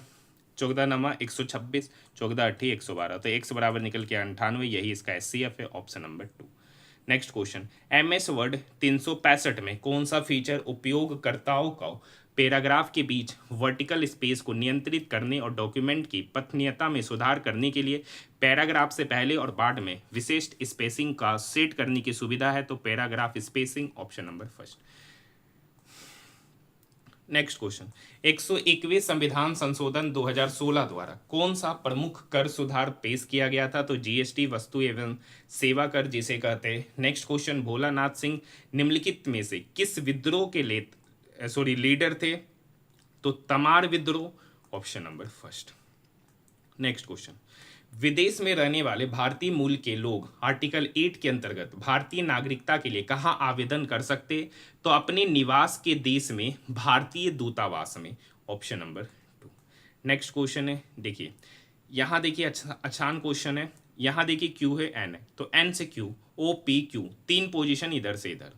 14 नमा 126, 14 8 112, तो x बराबर निकल के 98, यही इसका एचसीएफ है, option number 2। Next question, MS word 365 में कौन सा फीचर उपयोगकर्ताओं को पैराग्राफ के बीच वर्टिकल स्पेस को नियंत्रित करने और डॉक्यूमेंट की पठनीयता में सुधार करने के लिए पैराग्राफ से पहले और बाद में विशिष्ट स्पेसिंग का सेट करने की सुविधा है, तो paragraph spacing, option number 1। Next question, 101वें संविधान संशोधन 2016 द्वारा कौन सा प्रमुख कर सुधार पेश किया गया था, तो जीएसटी, वस्तु एवं सेवा कर जिसे कहते हैं। नेक्स्ट क्वेश्चन, भोलानाथ सिंह निम्नलिखित में से किस विद्रोह के लीडर थे, तो तमार विद्रोह option number first. Next question, विदेश में रहने वाले भारतीय मूल के लोग आर्टिकल 8 के अंतर्गत भारतीय नागरिकता के लिए कहाँ आवेदन कर सकते? तो अपने निवास के देश में भारतीय दूतावास में, ऑप्शन नंबर 2। नेक्स्ट क्वेश्चन है, देखिए यहाँ देखिए आसान क्वेश्चन है। यहाँ देखिए Q है, N है, तो N से Q, O P Q, 3 position इधर से इधर।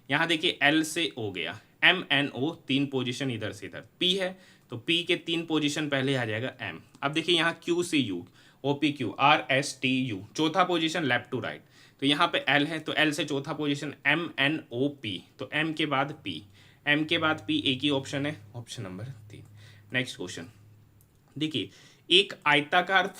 यहाँ देखिए L से O गया, M N O 3 पोजीशन इधर से इधर। P है तो P के 3 पोजीशन पहले आ जाएगा M। अब देखिए यहाँ Q से U, OPQ, RSTU, चौथा पोजीशन लेफ्ट टू राइट। तो यहाँ पे L है तो L से चौथा पोजीशन MNOP, तो M के बाद P, M के बाद P, एक ही ऑप्शन है, ऑप्शन नंबर 3। नेक्स्ट क्वेश्चन, देखिए एक आयताकार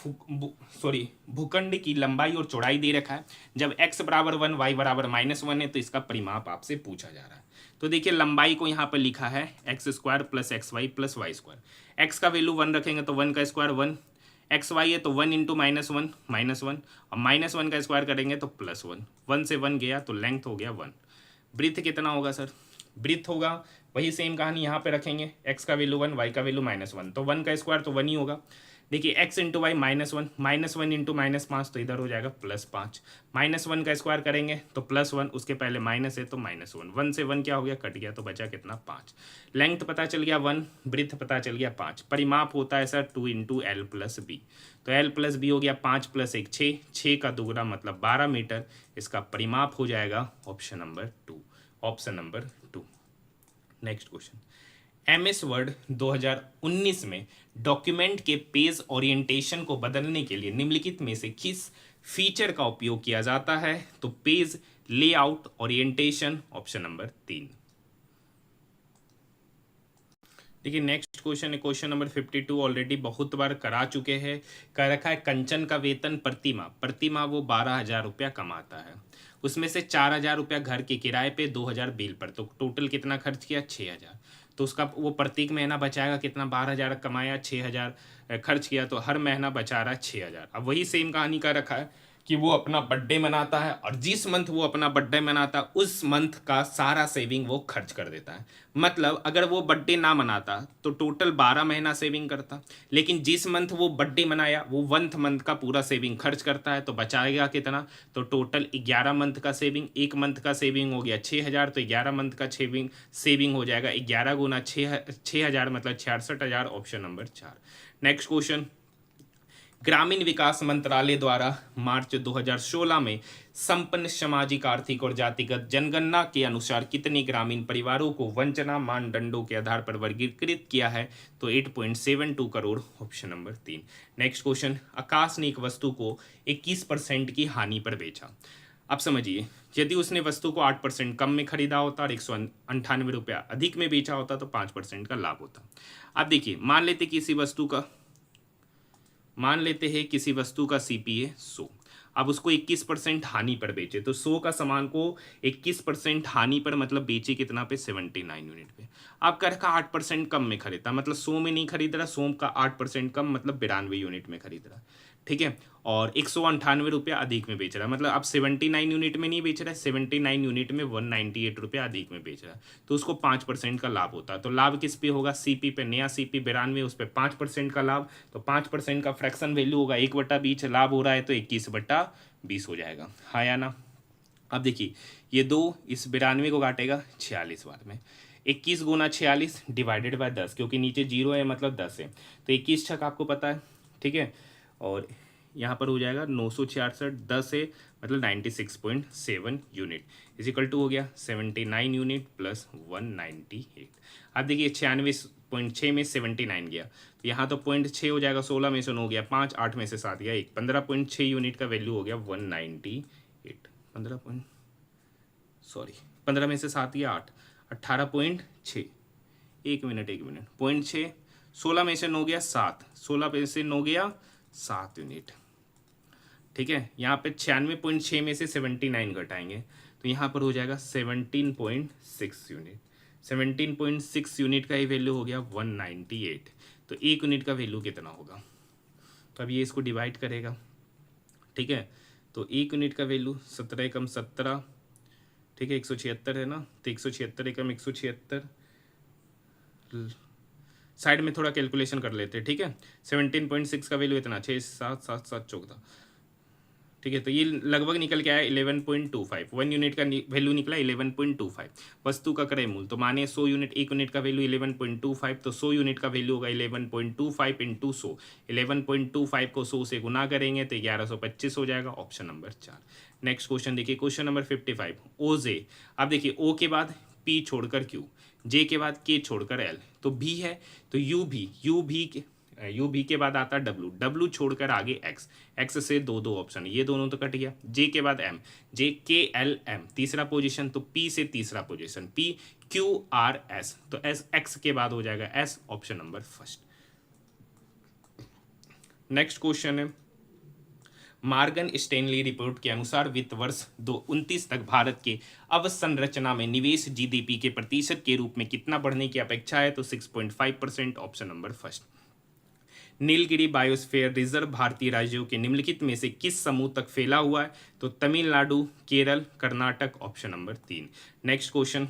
भूखंड की लंबाई और चौड़ाई दे रखा है। जब x बराबर 1, y बराबर -1 है तो इसका परिमाप आपसे पूछा जा रहा है। तो देखिए लंबाई को यहाँ पर लिखा है x² plus XY plus y²। x का वैल्यू 1 रखेंगे तो 1 का स्क्वायर 1, XY है तो 1 इंटू -1 -1, और -1 का स्क्वायर करेंगे तो +1, 1 से 1 गया तो लेंथ हो गया 1। ब्रीथ कितना होगा सर? ब्रीथ होगा वही सेम कहानी यहाँ पे रखेंगे, x का वैल्यू 1, y का वैल्यू -1, तो 1 का स्क्वायर तो 1 ही होगा। देखिए x इंटू वाई -1 इंटू -5 तो इधर हो जाएगा +5, -1 का स्क्वायर करेंगे तो +1, उसके पहले माइनस है तो -1, 1 से 1 क्या हो गया, कट गया, तो बचा कितना 5। लेंथ पता चल गया 1, ब्रीथ पता चल गया 5। परिमाप होता है sir 2 into L plus B, तो L प्लस बी हो गया 5 + 1 6, 6 का दुगना मतलब 12 मीटर। इसका परिमाप हो जाएगा option number 2, option number 2। Next question, MS word 2019 में डॉक्यूमेंट के पेज ओरिएंटेशन को बदलने के लिए निम्नलिखित में से किस फीचर का उपयोग किया जाता है? तो page layout orientation, option number 3। देखिए नेक्स्ट क्वेश्चन है क्वेश्चन नंबर 52, ऑलरेडी बहुत बार करा चुके हैं। कह रखा है कंचन का वेतन प्रतिमाह वो 12,000 रुपया कमाता है, उसमें से 4,000 रुपया घर के किराए पे, 2,000 बिल पर, तो टोटल कितना खर्च किया 6,000। तो उसका वो प्रत्येक महीना बचाएगा कितना, 12,000 कमाया 6,000 खर्च किया, तो हर महीना बचा रहा है 6,000। अब वही सेम कहानी का रखा है कि वो अपना बर्थडे मनाता है और जिस मंथ वो अपना बर्थडे मनाता है उस मंथ का सारा सेविंग वो खर्च कर देता है। मतलब अगर वो बर्थडे ना मनाता तो टोटल 12 महीना सेविंग करता, लेकिन जिस मंथ वो बर्थडे मनाया वो 1 मंथ का पूरा सेविंग खर्च करता है, तो बचाएगा कितना, तो टोटल 11 मंथ का सेविंग। एक मंथ का सेविंग हो गया 6,000, तो 11 मंथ का सेविंग हो जाएगा 11 गुना 6,000 मतलब 66,000, ऑप्शन नंबर 4। नेक्स्ट क्वेश्चन, ग्रामीण विकास मंत्रालय द्वारा मार्च 2016 में संपन्न सामाजिक, आर्थिक और जातिगत जनगणना के अनुसार कितने ग्रामीण परिवारों को वंचना मानदंडों के आधार पर वर्गीकृत किया है? तो 8.72 crore, option number 3। Next question, Akash ने एक वस्तु को 21% की हानि पर बेचा। अब समझिए, यदि उसने वस्तु को 8% कम में खरीदा होता और 198 रुपया अधिक में बेचा होता तो 5% का लाभ होता। अब देखिए मान लेते किसी वस्तु का CPA 100, अब उसको 21% हानि पर बेचे, तो 100 का सामान को 21% हानि पर मतलब बेचे कितना पे, 79 यूनिट पे। अब कर का 8% कम में खरीदा, मतलब 100 में नहीं खरीद रहा, 100 का 8% कम मतलब 92 यूनिट में खरीद रहा, ठीक है, और 198 रुपया अधिक में बेच रहा है, मतलब अब 79 यूनिट में नहीं बेच रहा है, 79 यूनिट में 198 रुपया अधिक में बेच रहा है, तो उसको 5% का लाभ होता है। तो लाभ किस पे होगा, CP पे, नया CP 92, उस पर 5% का लाभ, तो 5% का फ्रैक्शन वैल्यू होगा 1/20, लाभ हो रहा है तो 21/20 हो जाएगा, हाँ या ना। अब देखिए ये 2 इस 92 को काटेगा 46 बार में, 21 गुना 46 डिवाइडेड बाय 10, क्योंकि नीचे 0 है मतलब 10 है, तो 21 छक आपको पता है, ठीक है, और यहाँ पर हो जाएगा 966, 10 है मतलब 96.7 यूनिट, इज इक्वल टू हो गया 79 यूनिट प्लस 198। अब देखिए 96.6 में 79 गया, तो यहाँ तो 0.6 हो जाएगा, 16 में से 9 गया 5, 8 में से 7 गया 1, 15.6 यूनिट का वैल्यू हो गया 198। 15 में से 7 गया 8, 18.6, 1 मिनट 0.6, 16 में से 9 गया 7, 16 में से 9 गया 7 यूनिट, ठीक है। यहाँ पे 96.6 में से 79 घटाएंगे तो यहाँ पर हो जाएगा 17.6 यूनिट, 17.6 यूनिट का ही वैल्यू हो गया 198, तो 1 यूनिट का वैल्यू कितना होगा, तो अब ये इसको डिवाइड करेगा, ठीक है, तो 1 यूनिट का वैल्यू 17 कम 17, ठीक है, 176 है ना, तो 176 कम 176 साइड में थोड़ा कैलकुलेशन कर लेते हैं, ठीक है। 17.6 का वैल्यू इतना 6 7 7 7 14, ठीक है। तो ये लगभग निकल के आया 11.25, 1 यूनिट का वैल्यू निकला 11.25। वस्तु का क्रय मूल्य तो माने 100 यूनिट, 1 यूनिट का वैल्यू 11.25, तो 100 यूनिट का वैल्यू होगा 11.25 इंटू 100। 11.25 को 100 से गुना करेंगे तो 1125 हो जाएगा, ऑप्शन नंबर 4। नेक्स्ट क्वेश्चन देखिए, क्वेश्चन नंबर 55, ओ जे। अब देखिए ओ के बाद पी छोड़कर क्यू, जे के बाद के छोड़कर एल, तो बी है तो यू भी के बाद आता है डब्लू, डब्लू छोड़कर आगे एक्स, एक्स से दो ऑप्शन, ये दोनों तो कट गया। जे के बाद M, J K L M तीसरा पोजीशन, तो पी से तीसरा position P Q R S, तो एस एक्स के बाद हो जाएगा S, option number first. Next question है, मार्गन स्टैनली रिपोर्ट के अनुसार वित्त वर्ष 2029 तक भारत के अवसंरचना में निवेश जीडीपी के प्रतिशत के रूप में कितना बढ़ने की अपेक्षा है, तो 6.5%, option number first. Nilgiri biosphere reserve भारतीय राज्यों के निम्नलिखित में से किस समूह तक फैला हुआ है, तो Tamil Nadu, Kerala, Karnataka, option number 3। Next question,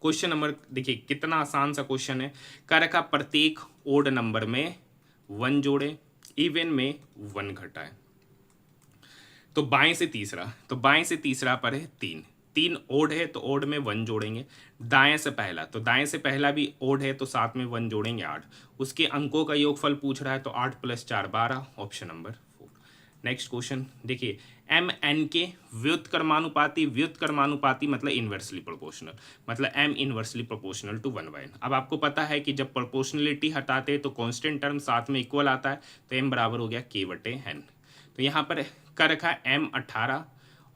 question number देखिए कितना आसान सा क्वेश्चन है। कर का प्रत्येक ओड नंबर में 1 जोड़े, इवन में 1 घटाए। तो बाएं से तीसरा पर है 3, 3 ओड है तो ओड में 1 जोड़ेंगे। दाएं से पहला, तो दाएं से पहला भी ओड है तो साथ में 1 जोड़ेंगे 8। उसके अंकों का योगफल पूछ रहा है तो 8 + 4 12, ऑप्शन नंबर 4। नेक्स्ट क्वेश्चन देखिए, एम एन के व्युत्क्रमानुपाती मतलब इन्वर्सली प्रोपोर्शनल, मतलब M inversely proportional to 1/n। अब आपको पता है कि जब प्रोपोर्शनलिटी हटाते हैं तो कांस्टेंट टर्म साथ में इक्वल आता है, तो एम बराबर हो गया k/n। तो यहाँ पर कर रखा है m 18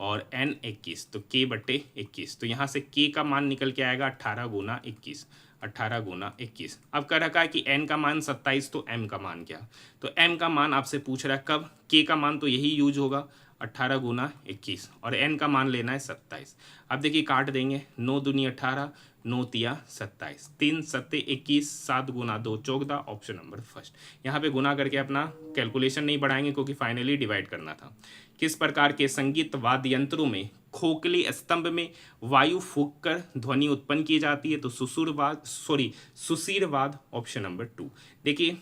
और n 21, तो k/21, तो यहाँ से k का मान निकल के आएगा 18 × 21, 18 × 21। अब कर रखा है कि n का मान 27, तो m का मान क्या, तो m का मान आपसे पूछ रहा है कब, k का मान तो यही यूज होगा 18 × 21 और n का मान लेना है 27। अब देखिए काट देंगे, 9 दूनी 18, 9 तिया 27, 3 7 21, 7 × 2 14, ऑप्शन नंबर फर्स्ट। यहाँ पे गुना करके अपना कैलकुलेशन नहीं बढ़ाएंगे क्योंकि फाइनली डिवाइड करना था। किस प्रकार के संगीत वाद्य यंत्रों में खोखले स्तंभ में वायु फूंककर ध्वनि उत्पन्न की जाती है, तो सुशीरवाद, ऑप्शन नंबर 2। देखिए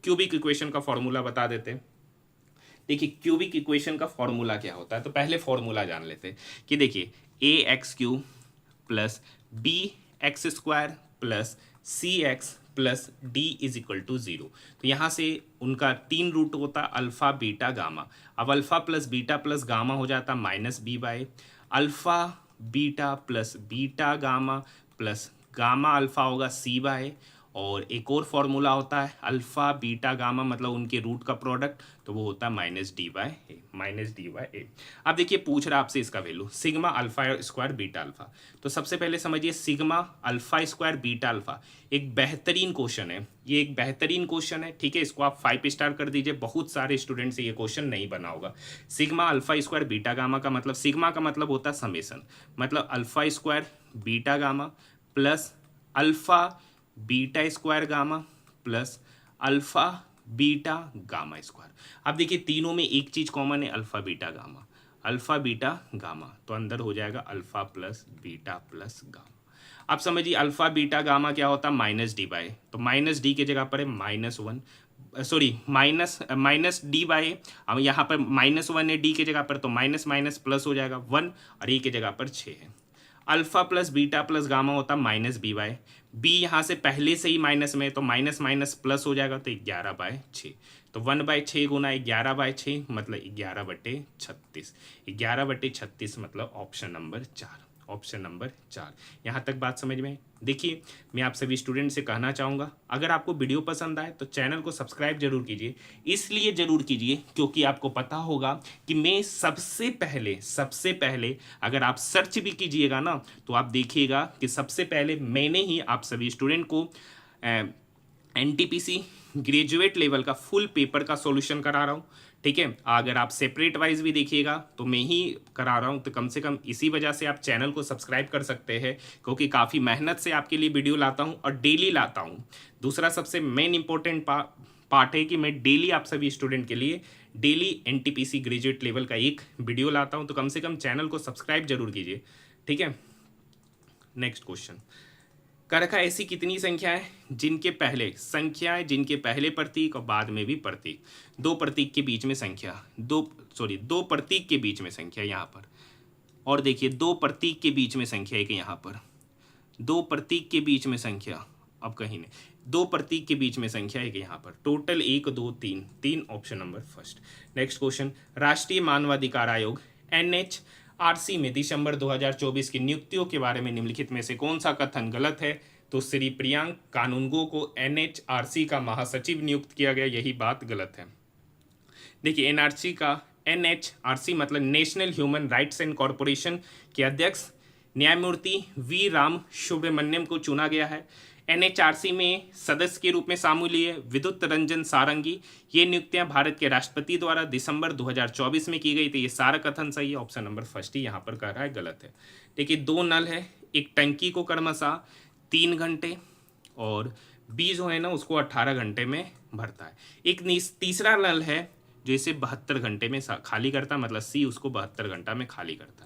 क्यूबिक इक्वेशन का फॉर्मूला बता देते हैं। देखिए क्यूबिक इक्वेशन का फॉर्मूला क्या होता है, तो पहले फॉर्मूला जान लेते हैं कि देखिए ax³ + bx² + cx + d = 0। तो यहाँ से उनका 3 रूट होता है अल्फा बीटा गामा। अब alpha plus beta plus gamma हो जाता -b/, alpha beta plus beta gamma plus gamma alpha होगा c/, और एक और फॉर्मूला होता है अल्फा बीटा गामा मतलब उनके रूट का प्रोडक्ट, तो वो होता है -d/a। अब देखिए पूछ रहा है आपसे इसका value sigma alpha square beta alpha. तो सबसे पहले समझिए sigma alpha square beta alpha एक बेहतरीन क्वेश्चन है, ये एक बेहतरीन क्वेश्चन है, ठीक है। इसको आप 5 स्टार कर दीजिए, बहुत सारे स्टूडेंट से ये क्वेश्चन नहीं बना होगा। Sigma alpha square beta gamma का मतलब, सिग्मा का मतलब होता है समेसन, मतलब alpha square beta gamma plus alpha beta square gamma plus alpha beta gamma square. अब देखिए तीनों में एक चीज कॉमन है, alpha beta gamma, alpha beta gamma, तो अंदर हो जाएगा alpha plus beta plus gamma. अब समझिए अल्फा बीटा गामा क्या होता है -d/, तो -d की जगह पर है -1, सॉरी माइनस d/, अब यहाँ पर -1 है d की जगह पर, तो माइनस माइनस प्लस हो जाएगा 1 और e की जगह पर 6 है। Alpha plus beta plus gamma होता -b/, b यहाँ से पहले से ही माइनस में, तो माइनस माइनस प्लस हो जाएगा, तो 11/6, तो 1/6 गुना 11/6 मतलब 11/36, 11/36 मतलब ऑप्शन नंबर 4, ऑप्शन नंबर 4। यहाँ तक बात समझ में। देखिए मैं आप सभी स्टूडेंट से कहना चाहूँगा अगर आपको वीडियो पसंद आए तो चैनल को सब्सक्राइब जरूर कीजिए, इसलिए ज़रूर कीजिए क्योंकि आपको पता होगा कि मैं सबसे पहले अगर आप सर्च भी कीजिएगा ना तो आप देखिएगा कि सबसे पहले मैंने ही आप सभी स्टूडेंट को NTPC ग्रेजुएट लेवल का फुल पेपर का सॉल्यूशन करा रहा हूँ, ठीक है। अगर आप सेपरेट वाइज भी देखिएगा तो मैं ही करा रहा हूँ, तो कम से कम इसी वजह से आप चैनल को सब्सक्राइब कर सकते हैं क्योंकि काफ़ी मेहनत से आपके लिए वीडियो लाता हूँ और डेली लाता हूँ। दूसरा सबसे मेन इंपॉर्टेंट पार्ट है कि मैं डेली आप सभी स्टूडेंट के लिए डेली NTPC ग्रेजुएट लेवल का एक वीडियो लाता हूँ, तो कम से कम चैनल को सब्सक्राइब जरूर कीजिए, ठीक है। नेक्स्ट क्वेश्चन, कर रखा ऐसी कितनी संख्याएं जिनके पहले प्रतीक और बाद में भी प्रतीक, दो प्रतीक के बीच में संख्या, दो प्रतीक के बीच में संख्या यहाँ पर, और देखिए दो प्रतीक के बीच में संख्या एक यहाँ पर, दो प्रतीक के बीच में संख्या, अब कहीं नहीं, दो प्रतीक के बीच में संख्या एक यहाँ पर, total 1 2 3, 3 option number first. Next question, राष्ट्रीय मानवाधिकार आयोग NHRC में दिसंबर 2024 की नियुक्तियों के बारे में निम्नलिखित में से कौन सा कथन गलत है? तो श्री प्रियांक कानूनगो को NHRC का महासचिव नियुक्त किया गया, यही बात गलत है। देखिए NHRC मतलब national human rights and corporation के अध्यक्ष न्यायमूर्ति वी राम सुब्रमण्यम को चुना गया है। NHRC में सदस्य के रूप में शामिल लिए विद्युत रंजन सारंगी। ये नियुक्तियां भारत के राष्ट्रपति द्वारा दिसंबर 2024 में की गई थी। ये सारा कथन सही है, ऑप्शन नंबर फर्स्ट ही यहाँ पर कह रहा है गलत है। देखिए दो नल है, एक टंकी को क्रमशः 3 घंटे और बी जो है ना उसको 18 घंटे में भरता है। एक तीसरा नल है जो इसे 72 घंटे में खाली करता, मतलब सी उसको 72 घंटा में खाली करता।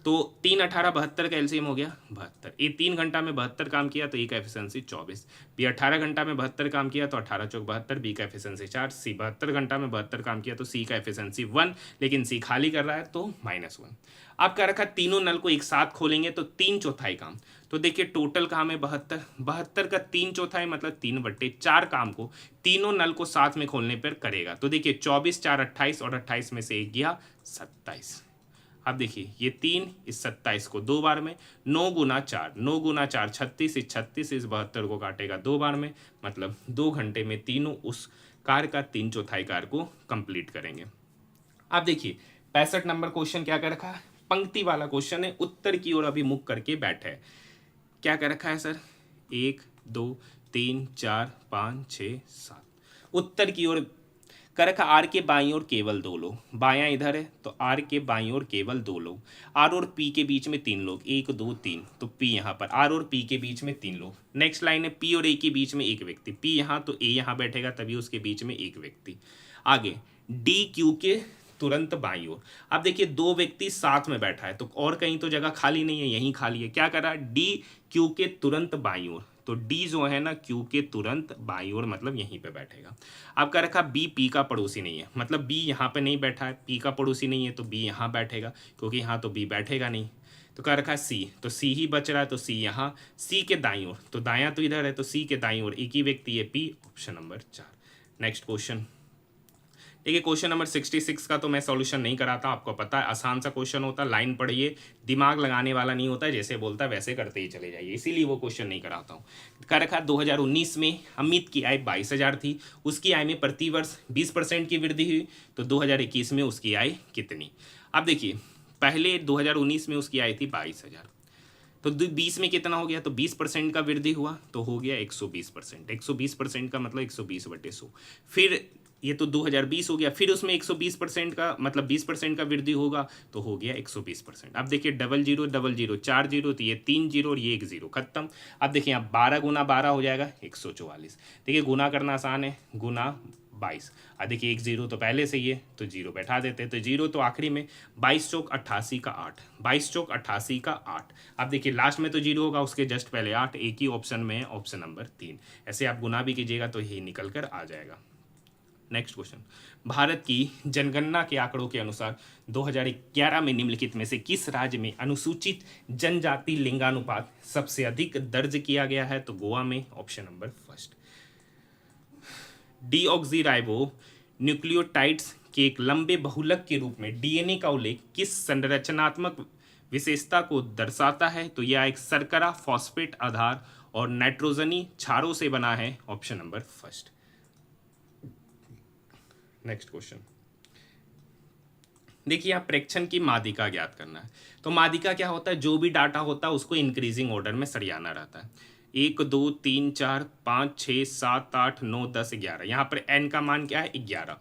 तो 3 18 72 का एलसीएम हो गया 72। ये 3 घंटा में 72 काम किया तो ए का एफिशिएंसी 24, बी 18 घंटा में 72 काम किया तो 18 चौक 72, बी का एफिशिएंसी 4, सी 72 घंटा में 72 काम किया तो सी का एफिशिएंसी 1, लेकिन सी खाली कर रहा है तो -1। आप क्या रखा, तीनों नल को एक साथ खोलेंगे तो 3/4 काम। तो देखिए टोटल काम है 72 का 3/4 मतलब 3/4 काम को तीनों नल को साथ में खोलने पर करेगा। तो देखिए 24 4 28 और 28 में से 1 गया 27। अब देखिए ये 3 इस 27 को 2 बार में, 9 गुना 4 36, इस 36 इस 72 को काटेगा 2 बार में, मतलब 2 घंटे में तीनों उस कार्य का 3/4 कार्य को कंप्लीट करेंगे। अब देखिए 65 नंबर क्वेश्चन क्या कर रखा है, पंक्ति वाला क्वेश्चन है, उत्तर की ओर अभिमुख करके बैठे है। क्या कर रखा है सर, 1 2 3 4 5 6 7, उत्तर की ओर कर रखा। आर के बाईं ओर केवल 2 लोग, बायां इधर है तो आर के बाईं ओर केवल 2 लोग, आर और पी के बीच में 3 लोग, 1 2 3, तो पी यहाँ पर, आर और पी के बीच में 3 लोग। नेक्स्ट लाइन है पी और ए के बीच में 1 व्यक्ति, पी यहाँ तो ए यहाँ बैठेगा तभी उसके बीच में 1 व्यक्ति। आगे डी क्यू के तुरंत बाईं ओर, अब देखिए 2 व्यक्ति साथ में बैठा है तो और कहीं तो जगह खाली नहीं है, यहीं खाली है। क्या करा, डी क्यू के तुरंत बाईं ओर, तो डी जो है ना क्यू के तुरंत बाईं ओर मतलब यहीं पे बैठेगा। अब क्या रखा, बी पी का पड़ोसी नहीं है, मतलब बी यहाँ पे नहीं बैठा है, पी का पड़ोसी नहीं है तो बी यहाँ बैठेगा, क्योंकि यहाँ तो बी बैठेगा नहीं। तो क्या रखा सी, तो सी ही बच रहा है तो सी यहाँ, सी के दाईं ओर, तो दायां तो इधर है तो सी के दाईं ओर एक ही व्यक्ति है P, option number 4। Next question देखिए, क्वेश्चन नंबर 66 का तो मैं सॉल्यूशन नहीं कराता, आपको पता है आसान सा क्वेश्चन होता है, लाइन पढ़िए, दिमाग लगाने वाला नहीं होता, जैसे बोलता है वैसे करते ही चले जाइए, इसीलिए वो क्वेश्चन नहीं कराता हूँ। कर रखा 2019 में अमित की आय 22,000 थी, उसकी आय में प्रति वर्ष 20% की वृद्धि हुई, तो 2021 में उसकी आय कितनी। अब देखिए पहले 2019 में उसकी आय थी 22,000, तो 20 में कितना हो गया, तो 20% का वृद्धि हुआ तो हो गया 120%। 120% का मतलब 120/100, फिर ये तो 2020 हो गया, फिर उसमें 120% का मतलब 20% का वृद्धि होगा तो हो गया 120%। अब देखिए 00 00 4 0, तो ये 3 0 और ये 1 0 खत्म। अब देखिए यहाँ 12 गुना 12 हो जाएगा 144। देखिए गुना करना आसान है, गुना 22। अब देखिए 1 0 तो पहले से ही है तो 0 बैठा देते हैं, तो 0 तो आखिरी में, 22 चौक 88 का 8, 22 चौक 88 का 8। अब देखिए लास्ट में तो 0 होगा, उसके जस्ट पहले 8, एक ही ऑप्शन में है, ऑप्शन नंबर 3। ऐसे आप गुना भी कीजिएगा तो यही निकल कर आ जाएगा। नेक्स्ट क्वेश्चन, भारत की जनगणना के आंकड़ों के अनुसार 2011 में निम्नलिखित में से किस राज्य में अनुसूचित जनजाति लिंगानुपात सबसे अधिक दर्ज किया गया है, तो गोवा में, option number first. Deoxyribo nucleotides के एक लंबे बहुलक के रूप में डीएनए का उल्लेख किस संरचनात्मक विशेषता को दर्शाता है, तो यह एक शर्करा फॉस्फेट आधार और नाइट्रोजनी क्षारों से बना है, option number first. Next question देखिए, यहाँ प्रेक्षण की माध्यिका ज्ञात करना है। तो माध्यिका क्या होता है, जो भी डाटा होता है उसको इंक्रीजिंग ऑर्डर में सरियाना रहता है। 1 2 3 4 5 6 7 8 9 10 11, यहाँ पर n का मान क्या है 11,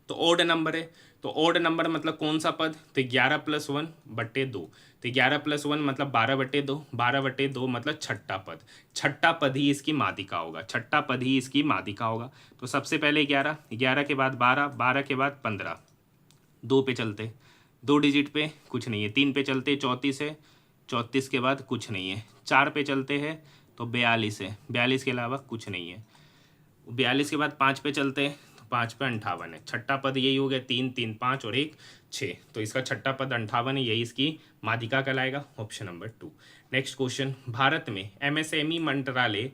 तो ऑड नंबर है, तो ऑड नंबर मतलब कौन सा पद, तो 11 + 1/2, तो 11 + 1 मतलब 12/2, 12/2 मतलब छठा पद, छठा पद ही इसकी माध्यिका होगा, छठा पद ही इसकी माध्यिका होगा। तो सबसे पहले 11, 11 के बाद 12, 12 के बाद 15, 2 पे चलते, 2 डिजिट पे कुछ नहीं है, 3 पे चलते 34 है, 34 के बाद कुछ नहीं है, 4 पे चलते हैं तो 42 है, 42 के अलावा कुछ नहीं है। 42 के बाद 5 पे चलते हैं, तो 5 पे 58 है। छठा पद यही हो गया, 3 3 5 और 1 6, तो इसका छठा पद 58 है, यही इसकी माध्यिका कहलाएगा, option number 2। Next question, Bharat में एमएसएमई मंत्रालय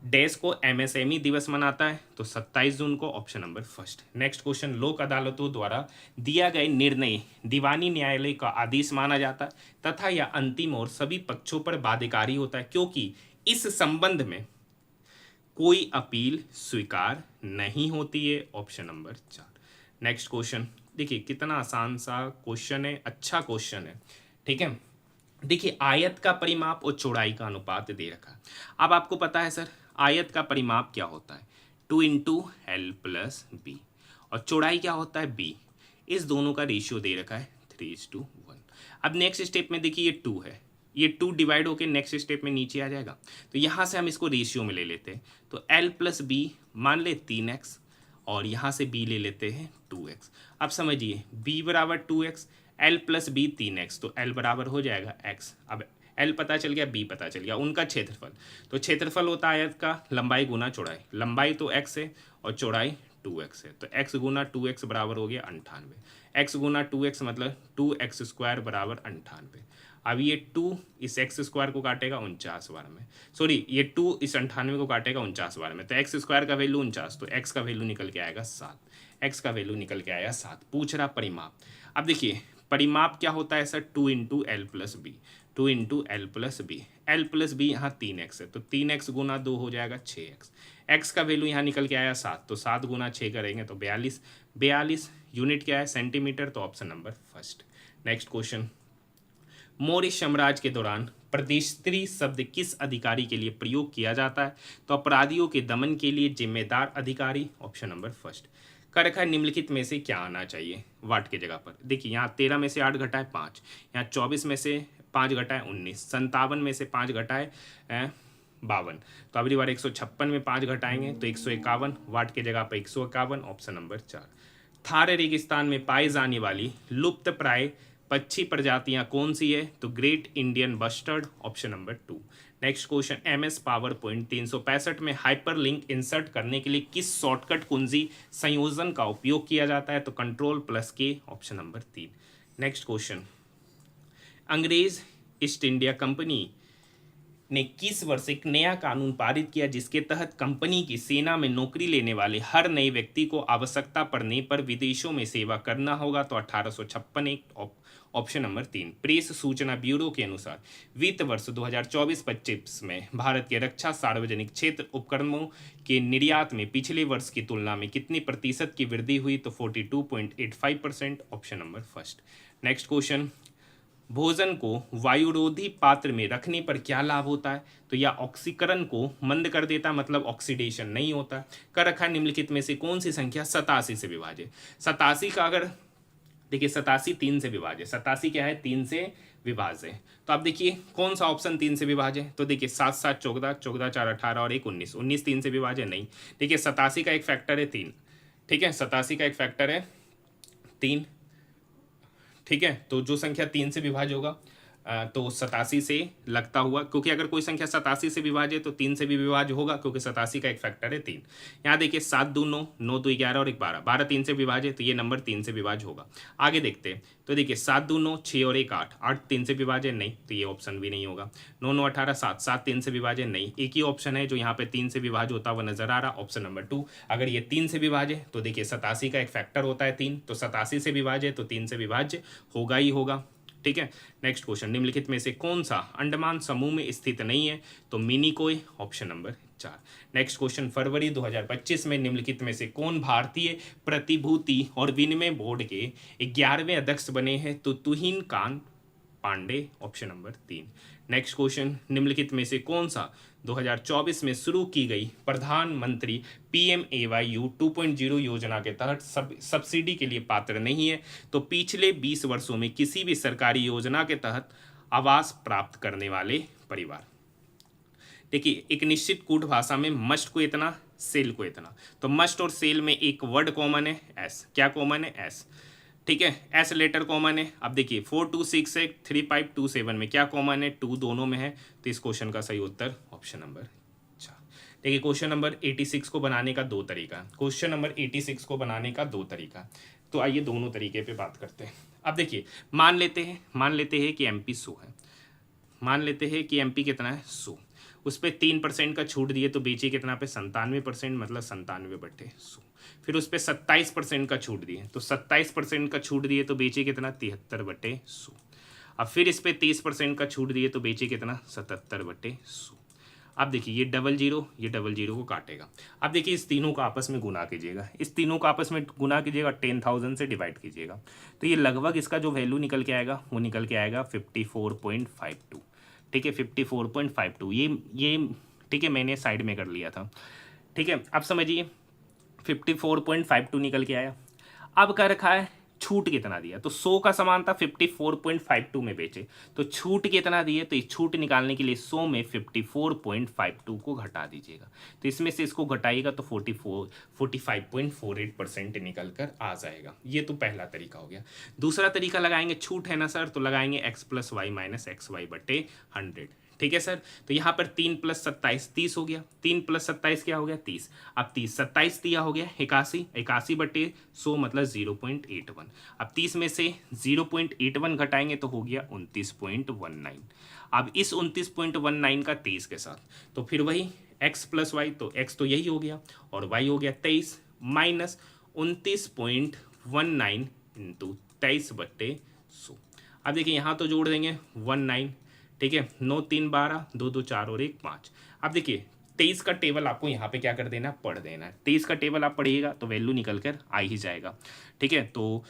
डैश को एमएसएमई दिवस मनाता है, तो 27 जून को, option number first. Next question, लोक अदालतों द्वारा दिया गया निर्णय दीवानी न्यायालय का आदेश माना जाता है तथा यह अंतिम और सभी पक्षों पर बाध्यकारी होता है क्योंकि इस संबंध में कोई अपील स्वीकार नहीं होती है, ऑप्शन नंबर 4। नेक्स्ट क्वेश्चन, देखिए कितना आसान सा क्वेश्चन है, अच्छा क्वेश्चन है, ठीक है। देखिए आयत का परिमाप और चौड़ाई का अनुपात दे रखा है। अब आपको पता है सर आयत का परिमाप क्या होता है, 2 इंटू एल प्लस बी, और चौड़ाई क्या होता है बी। इस दोनों का रेशियो दे रखा है 3:1। अब नेक्स्ट स्टेप में देखिए ये 2 है, ये 2 डिवाइड होके नेक्स्ट स्टेप में नीचे आ जाएगा, तो यहाँ से हम इसको रेशियो में ले लेते हैं, तो एल प्लस बी मान ले 3x, और यहाँ से b ले लेते हैं 2x। अब समझिए b बराबर 2x, l plus B 3x, तो l बराबर हो जाएगा x। अब l पता चल गया, b पता चल गया, उनका क्षेत्रफल, तो क्षेत्रफल होता है आयत का लंबाई गुना चौड़ाई, लंबाई तो x है और चौड़ाई 2x है, तो x गुना 2x बराबर हो गया 98। x गुना 2x मतलब 2x स्क्वायर बराबर 98। अब ये 2 इस x स्क्वायर को काटेगा 49 बार में, सॉरी ये 2 इस 98 को काटेगा 49 बार में, तो x स्क्वायर का वैल्यू 49, तो x का वैल्यू निकल के आएगा 7, x का वैल्यू निकल के आया 7। पूछ रहा परिमाप। अब देखिए परिमाप क्या होता है sir, 2 into L plus B, 2 into L plus B, L plus B यहाँ 3x है, तो 3x गुना 2 हो जाएगा 6x, x का वैल्यू यहाँ निकल के आया 7, तो 7 गुना 6 करेंगे तो 42, 42 यूनिट क्या है सेंटीमीटर, तो option number first. Next question, Maurya साम्राज्य के दौरान प्रदेशत्री शब्द किस अधिकारी के लिए प्रयोग किया जाता है, तो अपराधियों के दमन के लिए जिम्मेदार अधिकारी, ऑप्शन नंबर फर्स्ट। कर रखा है निम्नलिखित में से क्या आना चाहिए वाट की जगह पर। देखिए यहाँ 13 में से 8 घटाए 5, यहाँ 24 में से 5 घटाए 19, 57 में से 5 घटाए 52, तो अगली बार 156 में 5 घटाएंगे तो 151, वाट की जगह पर 151, ऑप्शन नंबर 4। थार रेगिस्तान में पाई जाने वाली लुप्त प्राय पक्षी प्रजातियां कौन सी है, तो great Indian bustard, option number 2। Next question, MS power point 365 में हाइपरलिंक इंसर्ट करने के लिए किस शॉर्टकट कुंजी संयोजन का उपयोग किया जाता है, तो Ctrl+K, option number 3। Next question, अंग्रेज ईस्ट इंडिया कंपनी ने किस वर्ष एक नया कानून पारित किया जिसके तहत कंपनी की सेना में नौकरी लेने वाले हर नए व्यक्ति को आवश्यकता पड़ने पर विदेशों में सेवा करना होगा, तो 1856 एक्ट, ऑप्शन नंबर 3। प्रेस सूचना ब्यूरो के अनुसार वित्त वर्ष 2024-25 में भारत के रक्षा सार्वजनिक क्षेत्र उपकरणों के निर्यात में पिछले वर्ष की तुलना में कितनी प्रतिशत की वृद्धि हुई, तो 42.85%, option number first. Next question, भोजन को वायुरोधी पात्र में रखने पर क्या लाभ होता है, तो यह ऑक्सीकरण को मंद कर देता, मतलब ऑक्सीडेशन नहीं होता। कर रखा है निम्नलिखित में से कौन सी संख्या 87 से विभाज्य। 87 का अगर देखिए 87 3 से विभाज्य, 87 क्या है 3 से विभाज्य, तो आप देखिए कौन सा ऑप्शन 3 से विभाज्य, तो देखिए 7 7 14, 14 4 18 और 1 19, 19 3 से विभाज्य नहीं। देखिए 87 का एक फैक्टर है 3, ठीक है, 87 का एक फैक्टर है 3, ठीक है, तो जो संख्या 3 से विभाज्य होगा तो 87 से लगता हुआ, क्योंकि अगर कोई संख्या 87 से विभाज्य है तो 3 से भी विभाज्य होगा, क्योंकि 87 का एक फैक्टर है 3। यहाँ देखिए 7 2 9, 9 2 11 और 1 12, 12 3 से विभाज्य, तो ये नंबर 3 से विभाज्य होगा। आगे देखते हैं, तो देखिए 7 2 9, 6 और 1 8, 8 3 से विभाज्य नहीं, तो ये ऑप्शन भी नहीं होगा। 9 9 18 7, 7 3 से विभाज्य नहीं, एक ही ऑप्शन है जो यहाँ पे 3 से विभाज्य होता हुआ नजर आ रहा, ऑप्शन नंबर 2। अगर ये 3 से विभाज्य तो देखिए 87 का एक फैक्टर होता है 3, तो 87 से विभाज्य तो 3 से विभाज्य होगा ही होगा, ठीक है। नेक्स्ट क्वेश्चन, निम्नलिखित में से कौन सा अंडमान समूह में स्थित नहीं है, तो Minicoy, option number 4। Next question, फरवरी 2025 में निम्नलिखित में से कौन भारतीय प्रतिभूति और विनिमय बोर्ड के 11वें अध्यक्ष बने हैं, तो Tuhin Kanta Pandey, option number 3। Next question, निम्नलिखित में से कौन सा 2024 में शुरू की गई प्रधानमंत्री PMAYU 2.0 योजना के तहत सब्सिडी के लिए पात्र नहीं है, तो पिछले 20 वर्षों में किसी भी सरकारी योजना के तहत आवास प्राप्त करने वाले परिवार। देखिए एक निश्चित कूट भाषा में मस्ट को इतना, सेल को इतना, तो मस्ट और सेल में एक वर्ड कॉमन है एस, क्या कॉमन है एस, ठीक है, एस लेटर कॉमन है। अब देखिए 4268 3527 में क्या कॉमन है, 2 दोनों में है, तो इस क्वेश्चन का सही उत्तर ऑप्शन नंबर। अच्छा देखिए क्वेश्चन नंबर 86 को बनाने का दो तरीका, क्वेश्चन नंबर 86 को बनाने का दो तरीका, तो आइए दोनों तरीके पे बात करते हैं। अब देखिए मान लेते हैं कि एमपी 100 है, मान लेते हैं कि एमपी कितना है 100, उस पर 3% का छूट दिए तो बेचे कितना पे 97%, मतलब 97/100। फिर उस पर 27% का छूट दिए तो 27% का छूट दिए तो बेचे कितना 73/100। अब फिर इस पर 30% का छूट दिए तो बेचे कितना 77/100। अब देखिए ये डबल जीरो को काटेगा। अब देखिए इस तीनों को आपस में गुना कीजिएगा, इस तीनों को आपस में गुना कीजिएगा, 10,000 से डिवाइड कीजिएगा, तो ये लगभग इसका जो वैल्यू निकल के आएगा वो निकल के आएगा 54.52। ठीक है 54.52, ये ठीक है मैंने साइड में कर लिया था। ठीक है अब समझिए 54.52 निकल के आया। अब क्या रखा है, छूट कितना दिया, तो 100 का सामान था 54.52 में बेचे, तो छूट कितना दिए, तो इस छूट निकालने के लिए 100 में 54.52 को घटा दीजिएगा, तो इसमें से इसको घटाइएगा तो 45.48% निकल कर आ जाएगा। ये तो पहला तरीका हो गया। दूसरा तरीका लगाएंगे, छूट है ना सर, तो लगाएंगे x + y - xy/100। ठीक है सर, तो यहाँ पर 3 + 27 30 हो गया, 3 + 27 क्या हो गया 30। अब 30 27 दिया हो गया 81, 81/100 मतलब 0.81। अब 30 में से 0.81 घटाएंगे तो हो गया 29.19। अब इस 29.19 का 23 के साथ, तो फिर वही x + y, तो x तो यही हो गया और y हो गया 23 माइनस 29.19 इंटू 23/100। अब देखिए यहाँ तो जोड़ देंगे 19, ठीक है 9 3 12, 2 2 4 और 1 5। अब देखिए 23 का टेबल आपको यहाँ पे क्या कर देना, पढ़ देना है। 23 का टेबल आप पढ़िएगा तो वैल्यू निकल कर आ ही जाएगा। ठीक है तो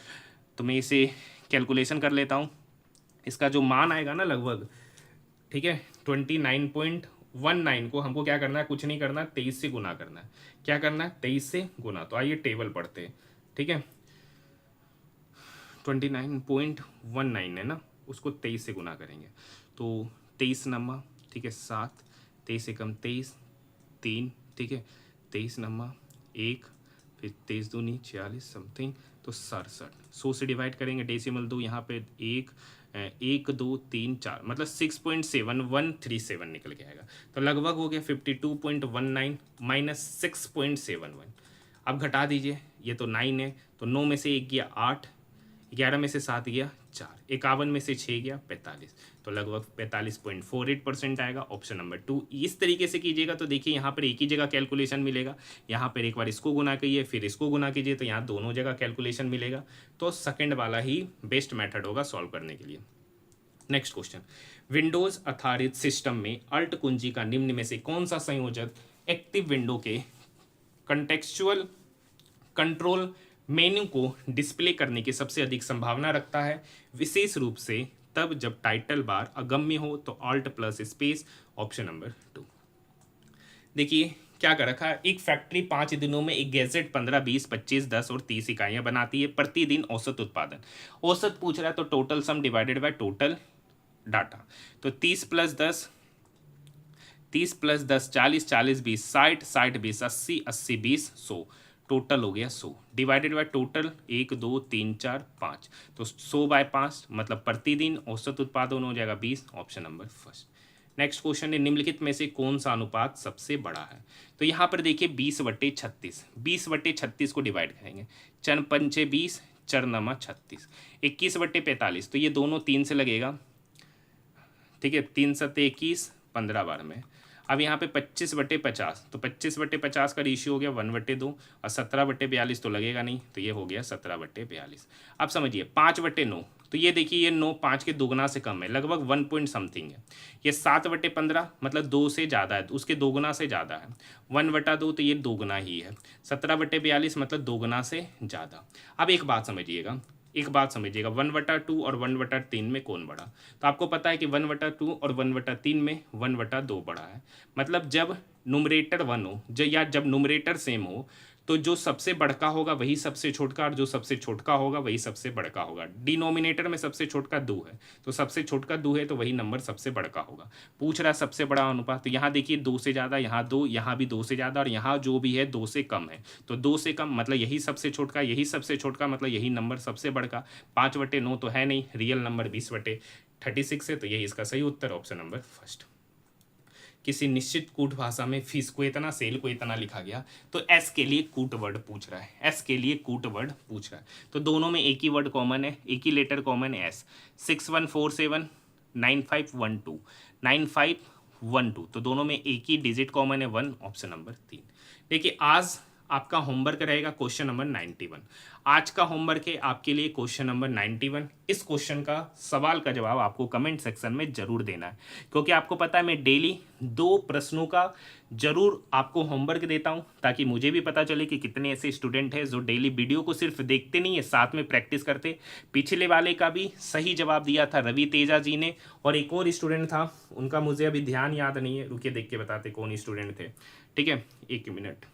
मैं इसे कैलकुलेशन कर लेता हूँ, इसका जो मान आएगा ना लगभग, ठीक है 29.19 को हमको क्या करना है, कुछ नहीं करना, 23 से गुना करना है। क्या करना है, 23 से गुना। तो आइए टेबल पढ़ते हैं। ठीक है 29.19 है ना, उसको 23 से गुना करेंगे तो 23 नम्मा, ठीक है 7, 23 एकम 23, 3, ठीक है 23 नम्मा 1, फिर 23 दूनी 46 समथिंग, तो 67। 100 से डिवाइड करेंगे, डेसिमल 2 यहाँ पे 1 1 2 3 4 मतलब 6.7137 निकल के आएगा। तो लगभग हो गया 52.19 माइनस 6.71। अब घटा दीजिए, ये तो 9 है तो 9 में से 1 गया 8, 11 में से 7 गया 4, 51 में से 6 गया 45, तो लगभग 45.48% आएगा। ऑप्शन नंबर 2 इस तरीके से कीजिएगा तो देखिए यहाँ पर एक ही जगह कैलकुलेशन मिलेगा, यहाँ पर एक बार इसको गुना कीजिए फिर इसको गुना कीजिए तो यहाँ दोनों जगह कैलकुलेशन मिलेगा। तो सेकंड वाला ही बेस्ट मेथड होगा सॉल्व करने के लिए। नेक्स्ट क्वेश्चन, विंडोज आधारित सिस्टम में अल्ट कुंजी का निम्न में से कौन सा संयोजक एक्टिव विंडो के कंटेक्चुअल कंट्रोल मेन्यू को डिस्प्ले करने की सबसे अधिक संभावना रखता है, विशेष रूप से तब जब टाइटल बार अगम्य हो, तो alt plus space. Option number 2। देखिए क्या कर रखा है, एक फैक्ट्री 5 दिनों में एक गैजेट 15 20 25 10 और 30 इकाइयां बनाती है प्रतिदिन औसत उत्पादन। औसत पूछ रहा है तो total sum divided by total data, तो 30 + 10 30 + 10 40 40 20 60 60 20 80 80 20 100, टोटल हो गया 100 डिवाइडेड बाय टोटल 1 2 3 4 5, तो 100/5 मतलब प्रतिदिन औसत उत्पादन हो जाएगा 20। Option number first. Next question है, निम्नलिखित में से कौन सा अनुपात सबसे बड़ा है। तो यहाँ पर देखिए 20/36, 20/36 को डिवाइड करेंगे, चर पंचे 20 चर नमा 36, 21/45, तो ये दोनों 3 से लगेगा, ठीक है 3 7 21 15 बार में। अब यहाँ पे 25/50, तो 25/50 का रेशियो हो गया 1/2 और 17/42 तो लगेगा नहीं, तो ये हो गया 17/42। अब समझिए 5/9, तो ये देखिए ये 9 5 के दोगुना से कम है, लगभग 1 पॉइंट समथिंग है। ये 7/15 मतलब 2 से ज़्यादा है, उसके दोगुना से ज़्यादा है। 1/2 तो ये दोगुना ही है। 17/42 मतलब दोगुना से ज़्यादा। अब एक बात समझिएगा 1/2 और 1/3 में कौन बड़ा, तो आपको पता है कि 1/2 और 1/3 में 1/2 बड़ा है। मतलब जब नुमरेटर 1 हो या जब नुमरेटर सेम हो तो जो सबसे बड़का होगा वही सबसे छोटका, और जो सबसे छोटका होगा वही सबसे बड़का होगा। डिनोमिनेटर में सबसे छोटका 2 है, तो सबसे छोटका 2 है, तो वही नंबर सबसे बड़का होगा। पूछ रहा सबसे बड़ा अनुपात, तो यहाँ देखिए 2 से ज़्यादा, यहाँ 2, यहाँ भी 2 से ज़्यादा, और यहाँ जो भी है 2 से कम है। तो 2 से कम मतलब यही सबसे छोटका, यही सबसे छोटका मतलब यही नंबर सबसे बड़का। 5/9 तो है नहीं, रियल नंबर 20/36 है, तो यही इसका सही उत्तर, ऑप्शन नंबर फर्स्ट। किसी निश्चित कूट भाषा में फीस को इतना, सेल को इतना लिखा गया, तो एस के लिए कूट वर्ड पूछ रहा है, एस के लिए कूट वर्ड पूछ रहा है। तो दोनों में एक ही वर्ड कॉमन है, एक ही लेटर कॉमन है, एस। 61479512 9512, तो दोनों में एक ही डिजिट कॉमन है, 1, ऑप्शन नंबर 3। देखिए आज आपका होमवर्क रहेगा क्वेश्चन नंबर 91। आज का होमवर्क है आपके लिए क्वेश्चन नंबर 91। इस क्वेश्चन का सवाल का जवाब आपको कमेंट सेक्शन में जरूर देना है, क्योंकि आपको पता है मैं डेली 2 प्रश्नों का जरूर आपको होमवर्क देता हूं, ताकि मुझे भी पता चले कि कितने ऐसे स्टूडेंट हैं जो डेली वीडियो को सिर्फ देखते नहीं है, साथ में प्रैक्टिस करते। पिछले वाले का भी सही जवाब दिया था रवि तेजा जी ने, और एक और स्टूडेंट था, उनका मुझे अभी ध्यान याद नहीं है, रुकिए देख के बताते कौन स्टूडेंट थे। ठीक है, 1 मिनट।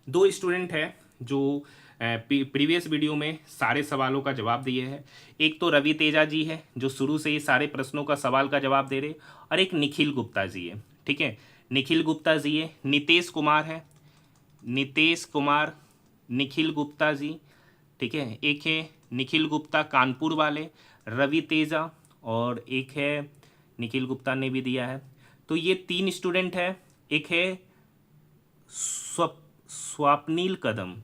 2 स्टूडेंट है जो प्रीवियस वीडियो में सारे सवालों का जवाब दिए हैं। एक तो रवि तेजा जी है जो शुरू से ही सारे प्रश्नों का सवाल का जवाब दे रहे, और एक निखिल गुप्ता जी है। ठीक है, निखिल गुप्ता जी है, नितेश कुमार है, नितेश कुमार, निखिल गुप्ता जी। ठीक है, एक है निखिल गुप्ता कानपुर वाले, रवि तेजा, और एक है निखिल गुप्ता ने भी दिया है। तो ये 3 स्टूडेंट है। एक है स्वप्निल कदम।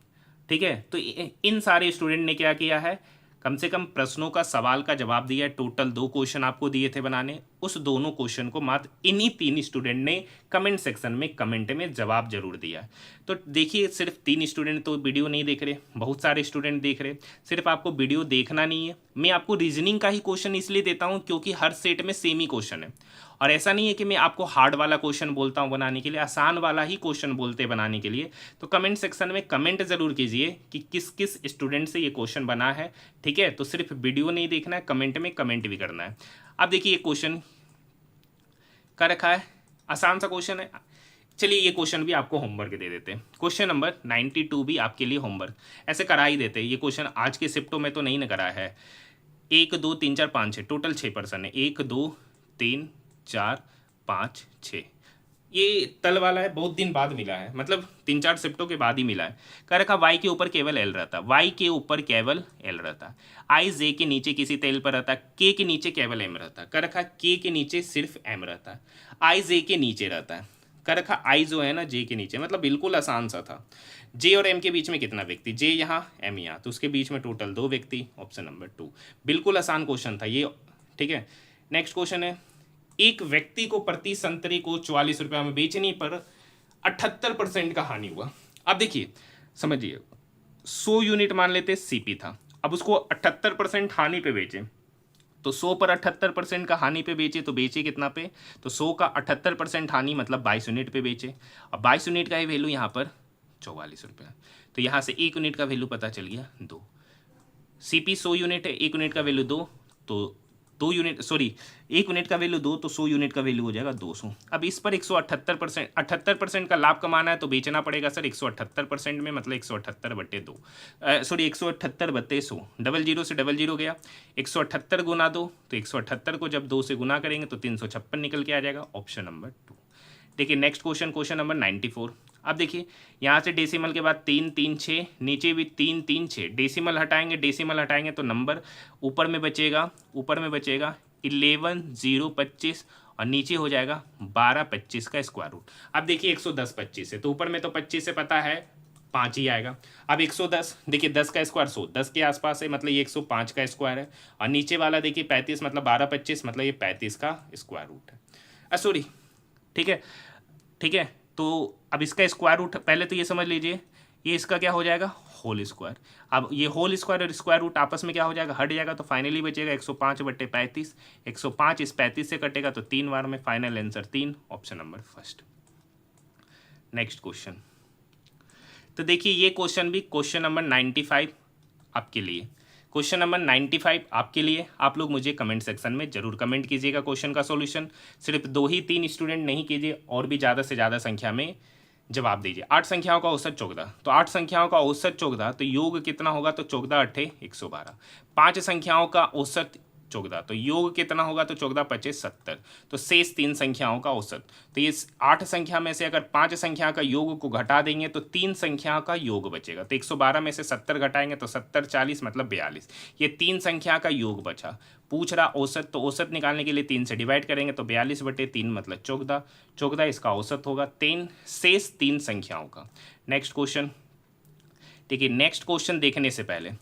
ठीक है, तो इन सारे स्टूडेंट ने क्या किया है, कम से कम प्रश्नों का सवाल का जवाब दिया है। टोटल 2 क्वेश्चन आपको दिए थे बनाने, उस दोनों क्वेश्चन को मात्र इन्हीं 3 स्टूडेंट ने कमेंट सेक्शन में कमेंट में जवाब जरूर दिया है। तो देखिए सिर्फ 3 स्टूडेंट तो वीडियो नहीं देख रहे, बहुत सारे स्टूडेंट देख रहे। सिर्फ आपको वीडियो देखना नहीं है, मैं आपको रीजनिंग का ही क्वेश्चन इसलिए देता हूँ क्योंकि हर सेट में सेम ही क्वेश्चन है, और ऐसा नहीं है कि मैं आपको हार्ड वाला क्वेश्चन बोलता हूँ बनाने के लिए, आसान वाला ही क्वेश्चन बोलते हैं बनाने के लिए। तो कमेंट सेक्शन में कमेंट जरूर कीजिए कि किस किस स्टूडेंट से ये क्वेश्चन बना है। ठीक है, तो सिर्फ वीडियो नहीं देखना है, कमेंट में कमेंट भी करना है। अब देखिए ये क्वेश्चन कर रखा है, आसान सा क्वेश्चन है। चलिए ये क्वेश्चन भी आपको होमवर्क दे देते हैं। क्वेश्चन नंबर 92 भी आपके लिए होमवर्क ऐसे करा ही देते हैं। ये क्वेश्चन आज के शिफ्टों में तो नहीं ना करा है। 1 2 3 4 5 6 टोटल 6 पर्सन है। 1 2 3 4 5 6, ये तल वाला है, बहुत दिन बाद मिला है, मतलब 3-4 शिफ्टों के बाद ही मिला है। कह रखा वाई के ऊपर केवल एल रहता, वाई के ऊपर केवल एल रहता, आई जे के नीचे किसी तेल पर रहता, के के नीचे केवल एम रहता। कह रखा के के नीचे सिर्फ एम रहता है, आई जे के नीचे रहता है। कह रखा आई जो है ना जे के नीचे, मतलब बिल्कुल आसान सा था। जे और एम के बीच में कितना व्यक्ति, जे यहाँ एम यहाँ, तो उसके बीच में टोटल 2 व्यक्ति, ऑप्शन नंबर 2। बिल्कुल आसान क्वेश्चन था ये। ठीक है, नेक्स्ट क्वेश्चन है, एक व्यक्ति को प्रति संतरे को 44 रुपये में बेचने पर 78% का हानि हुआ। अब देखिए समझिए, 100 यूनिट मान लेते सीपी था, अब उसको 78% हानि पे बेचे, तो 100 पर 78% का हानि पे बेचे, तो बेचे कितना पे, तो 100 का 78% हानि मतलब 22 यूनिट पे बेचे। अब 22 यूनिट का ही वैल्यू यहाँ पर 44 रुपये, तो यहाँ से 1 यूनिट का वैल्यू पता चल गया 2। सीपी 100 यूनिट है, 1 यूनिट का वैल्यू 2, तो 2 यूनिट, सॉरी 1 यूनिट का वैल्यू 2, तो 100 यूनिट का वैल्यू हो जाएगा 200। अब इस पर 178% का लाभ कमाना है, तो बेचना पड़ेगा सर 178% में, मतलब 178/2, सॉरी 178/100, 00 से 00 गया, 178 गुना 2, तो 178 को जब 2 से गुना करेंगे तो 356 निकल के आ जाएगा, ऑप्शन नंबर 2। देखिए नेक्स्ट क्वेश्चन, क्वेश्चन नंबर 94। अब देखिए यहाँ से डेसिमल के बाद 3 3 6, नीचे भी 3 3 6, डेसिमल हटाएंगे तो नंबर ऊपर में बचेगा 11,025, और नीचे हो जाएगा 1225 का स्क्वायर रूट। अब देखिए 110 25 है, तो ऊपर में तो 25 से पता है 5 ही आएगा। अब 110, देखिए 10 का स्क्वायर 100, 10 के आसपास है, मतलब ये 105 का स्क्वायर है, और नीचे वाला देखिए 35, मतलब 1225, मतलब ये 35 का स्क्वायर रूट है, सॉरी। ठीक है, तो अब इसका स्क्वायर रूट पहले तो ये समझ लीजिए, ये इसका क्या हो जाएगा, होल स्क्वायर। अब ये होल स्क्वायर और स्क्वायर रूट आपस में क्या हो जाएगा, हट जाएगा, तो फाइनली बचेगा 105/35। 105 इस 35 से कटेगा, तो 3 बार में final answer 3, option number first. Next question, तो देखिए ये क्वेश्चन भी क्वेश्चन नंबर 95 आपके लिए, क्वेश्चन नंबर 95 आपके लिए। आप लोग मुझे कमेंट सेक्शन में जरूर कमेंट कीजिएगा क्वेश्चन का सॉल्यूशन। सिर्फ 2 ही 3 स्टूडेंट नहीं कीजिए, और भी ज़्यादा से ज़्यादा संख्या में जवाब दीजिए। 8 संख्याओं का औसत 14, तो 8 संख्याओं का औसत 14, तो योग कितना होगा, तो 14 अट्ठे 112। 5 संख्याओं का औसत 14, तो योग कितना होगा, तो 14 पचे 70। तो शेष 3 संख्याओं का औसत, तो ये 8 संख्या में से अगर 5 संख्या का योग को घटा देंगे तो 3 संख्या का योग बचेगा। तो 112 में से 70 घटाएंगे तो 70 40 मतलब 42। ये 3 संख्या का योग बचा। पूछ रहा औसत, तो औसत निकालने के लिए 3 से डिवाइड करेंगे तो 42/3 मतलब 14। 14 इसका औसत होगा 3 शेष 3 संख्याओं का। Next question. देखिए नेक्स्ट क्वेश्चन देखने से पहले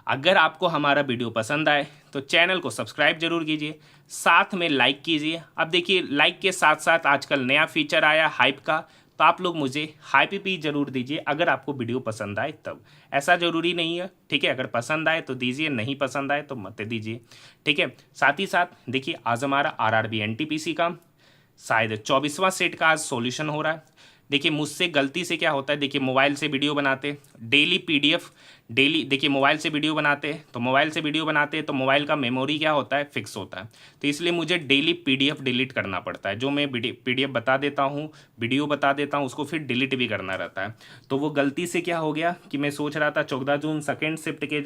अगर आपको हमारा वीडियो पसंद आए तो चैनल को सब्सक्राइब जरूर कीजिए, साथ में लाइक कीजिए। अब देखिए लाइक के साथ साथ आजकल नया फीचर आया हाइप का, तो आप लोग मुझे हाइप भी जरूर दीजिए अगर आपको वीडियो पसंद आए तब। ऐसा ज़रूरी नहीं है, ठीक है, अगर पसंद आए तो दीजिए, नहीं पसंद आए तो मत दीजिए, ठीक है। साथ ही साथ देखिए आज हमारा आरआरबी एनटीपीसी का शायद 24वां सेट का आज सॉल्यूशन हो रहा है। देखिए मुझसे गलती से क्या होता है, देखिए मोबाइल से वीडियो बनाते डेली पीडीएफ डेली, देखिए मोबाइल से वीडियो बनाते हैं तो मोबाइल का मेमोरी क्या होता है, फिक्स होता है। तो इसलिए मुझे डेली पीडीएफ डिलीट करना पड़ता है। जो मैं पीडीएफ बता देता हूँ, वीडियो बता देता हूँ, उसको फिर डिलीट भी करना रहता है। तो वो गलती से क्या हो गया कि मैं सोच रहा था 14 जून सेकेंड शिफ्ट के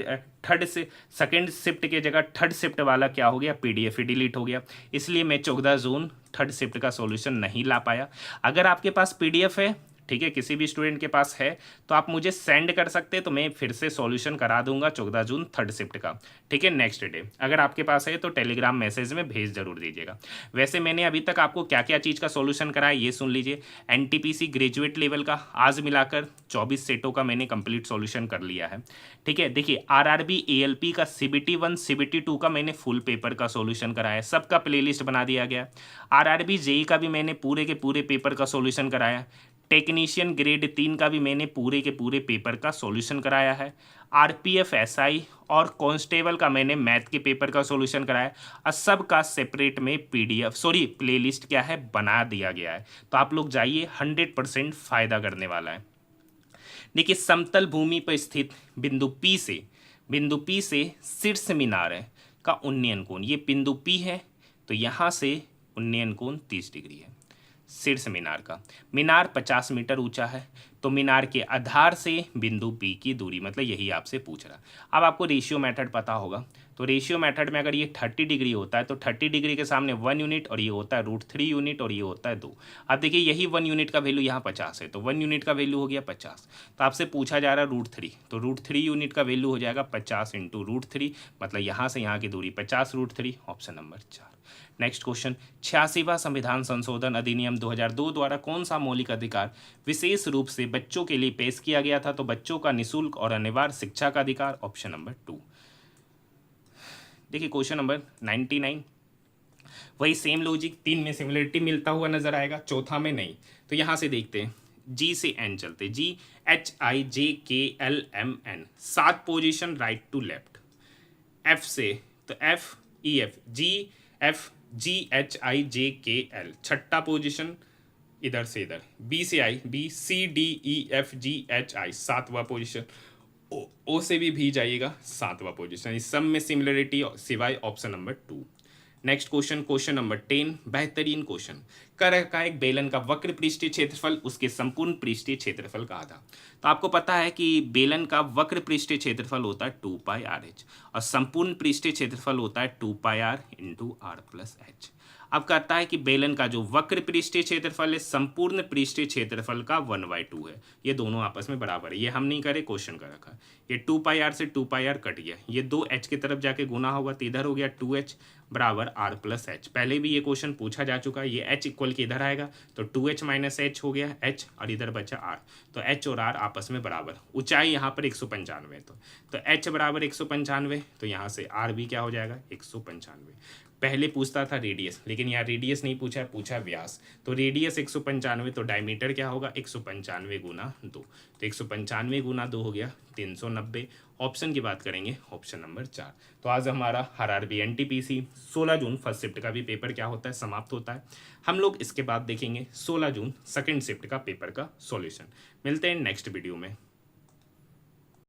जगह थर्ड शिफ्ट वाला क्या हो गया, पीडीएफ ही डिलीट हो गया। इसलिए मैं 14 जून थर्ड शिफ्ट का सॉल्यूशन नहीं ला पाया। अगर आपके पास पीडीएफ है, ठीक है, किसी भी स्टूडेंट के पास है तो आप मुझे सेंड कर सकते हैं, तो मैं फिर से सॉल्यूशन करा दूंगा 14 जून थर्ड शिफ्ट का, ठीक है, नेक्स्ट डे। अगर आपके पास है तो टेलीग्राम मैसेज में भेज जरूर दीजिएगा। वैसे मैंने अभी तक आपको क्या क्या चीज़ का सॉल्यूशन कराया ये सुन लीजिए। एनटीपीसी ग्रेजुएट लेवल का आज मिलाकर 24 सेटों का मैंने कंप्लीट सॉल्यूशन कर लिया है, ठीक है। देखिए आरआरबी एएलपी का CBT 1 CBT 2 का मैंने फुल पेपर का सॉल्यूशन कराया, सबका प्लेलिस्ट बना दिया गया। आरआरबी जेई का भी मैंने पूरे के पूरे पेपर का सॉल्यूशन कराया। टेक्नीशियन ग्रेड 3 का भी मैंने पूरे के पूरे पेपर का सॉल्यूशन कराया है। आरपीएफ एसआई और कांस्टेबल का मैंने मैथ के पेपर का सॉल्यूशन कराया और सब का सेपरेट में प्लेलिस्ट क्या है बना दिया गया है। तो आप लोग जाइए, 100% फ़ायदा करने वाला है। देखिए समतल भूमि पर स्थित बिंदु P से शीर्ष मीनार है का उन्नयन कोण, ये बिंदु P है तो यहाँ से उन्नयन कोण 30 डिग्री है। शीर्ष मीनार का, मीनार 50 मीटर ऊंचा है, तो मीनार के आधार से बिंदु P की दूरी, मतलब यही आपसे पूछ रहा। अब आपको रेशियो मेथड पता होगा, तो रेशियो मेथड में अगर ये 30 डिग्री होता है तो 30 डिग्री के सामने 1 यूनिट और ये होता है √3 यूनिट और ये होता है 2। अब देखिए यही 1 यूनिट का वैल्यू यहाँ 50 है, तो 1 यूनिट का वैल्यू हो गया 50। तो आपसे पूछा जा रहा है √3, तो √3 यूनिट का वैल्यू हो जाएगा 50 × √3, मतलब यहाँ से यहाँ की दूरी 50 √3, ऑप्शन नंबर 4। नेक्स्ट क्वेश्चन, 86वां संविधान संशोधन अधिनियम 2002 द्वारा कौन सा मौलिक अधिकार विशेष रूप से बच्चों के लिए पेश किया गया था, तो बच्चों का निःशुल्क और अनिवार्य शिक्षा का अधिकार, ऑप्शन नंबर 2। देखिए क्वेश्चन नंबर 99, वही सेम लॉजिक, 3 में सिमिलरिटी मिलता हुआ नजर आएगा, चौथा में नहीं। तो यहाँ से देखते हैं, G से N चलते, GHIJKLMN 7 position right to left. F से तो FEF GFGHIJKL 6ठा पोजीशन इधर से इधर। B से I BCDEFGHI 7वां पोजीशन। ओ से भी भी जाइएगा 7वां पोजीशन। इस सब में सिमिलरिटी सिवाय option number 2। Next question, question number 10, बेहतरीन क्वेश्चन। कर का एक बेलन का वक्र पृष्ठीय क्षेत्रफल उसके संपूर्ण पृष्ठीय क्षेत्रफल का आधा। तो आपको पता है कि बेलन का वक्र पृष्ठीय क्षेत्रफल होता है 2πRh और संपूर्ण पृष्ठीय क्षेत्रफल होता है 2πr × r+h। अब कहता है कि बेलन का जो वक्र पृष्ठीय क्षेत्रफल है संपूर्ण पृष्ठीय क्षेत्रफल का 1/2 है। ये दोनों आपस में बराबर है, ये हम नहीं करे, क्वेश्चन का रखा। ये 2πr से 2πr कट गया, ये 2h की तरफ जाके गुना होगा तो इधर हो गया 2h = r+h। पहले भी ये क्वेश्चन पूछा जा चुका है। ये h इक्वल के इधर आएगा तो 2h - h हो गया h और इधर बचा r, तो h और r आपस में बराबर। ऊंचाई यहाँ पर 195 है, तो h = 195, तो यहाँ से r भी क्या हो जाएगा 195। पहले पूछता था रेडियस, लेकिन यहाँ रेडियस नहीं पूछा है, पूछा व्यास। तो रेडियस 195, तो डायमीटर क्या होगा 195 × 2, तो 195 × 2 हो गया 390। ऑप्शन की बात करेंगे, ऑप्शन नंबर 4। तो आज हमारा RRB NTPC 16 June first shift का भी पेपर क्या होता है, समाप्त होता है। हम लोग इसके बाद देखेंगे 16 जून सेकेंड शिफ्ट का पेपर का सॉल्यूशन। मिलते हैं नेक्स्ट वीडियो में।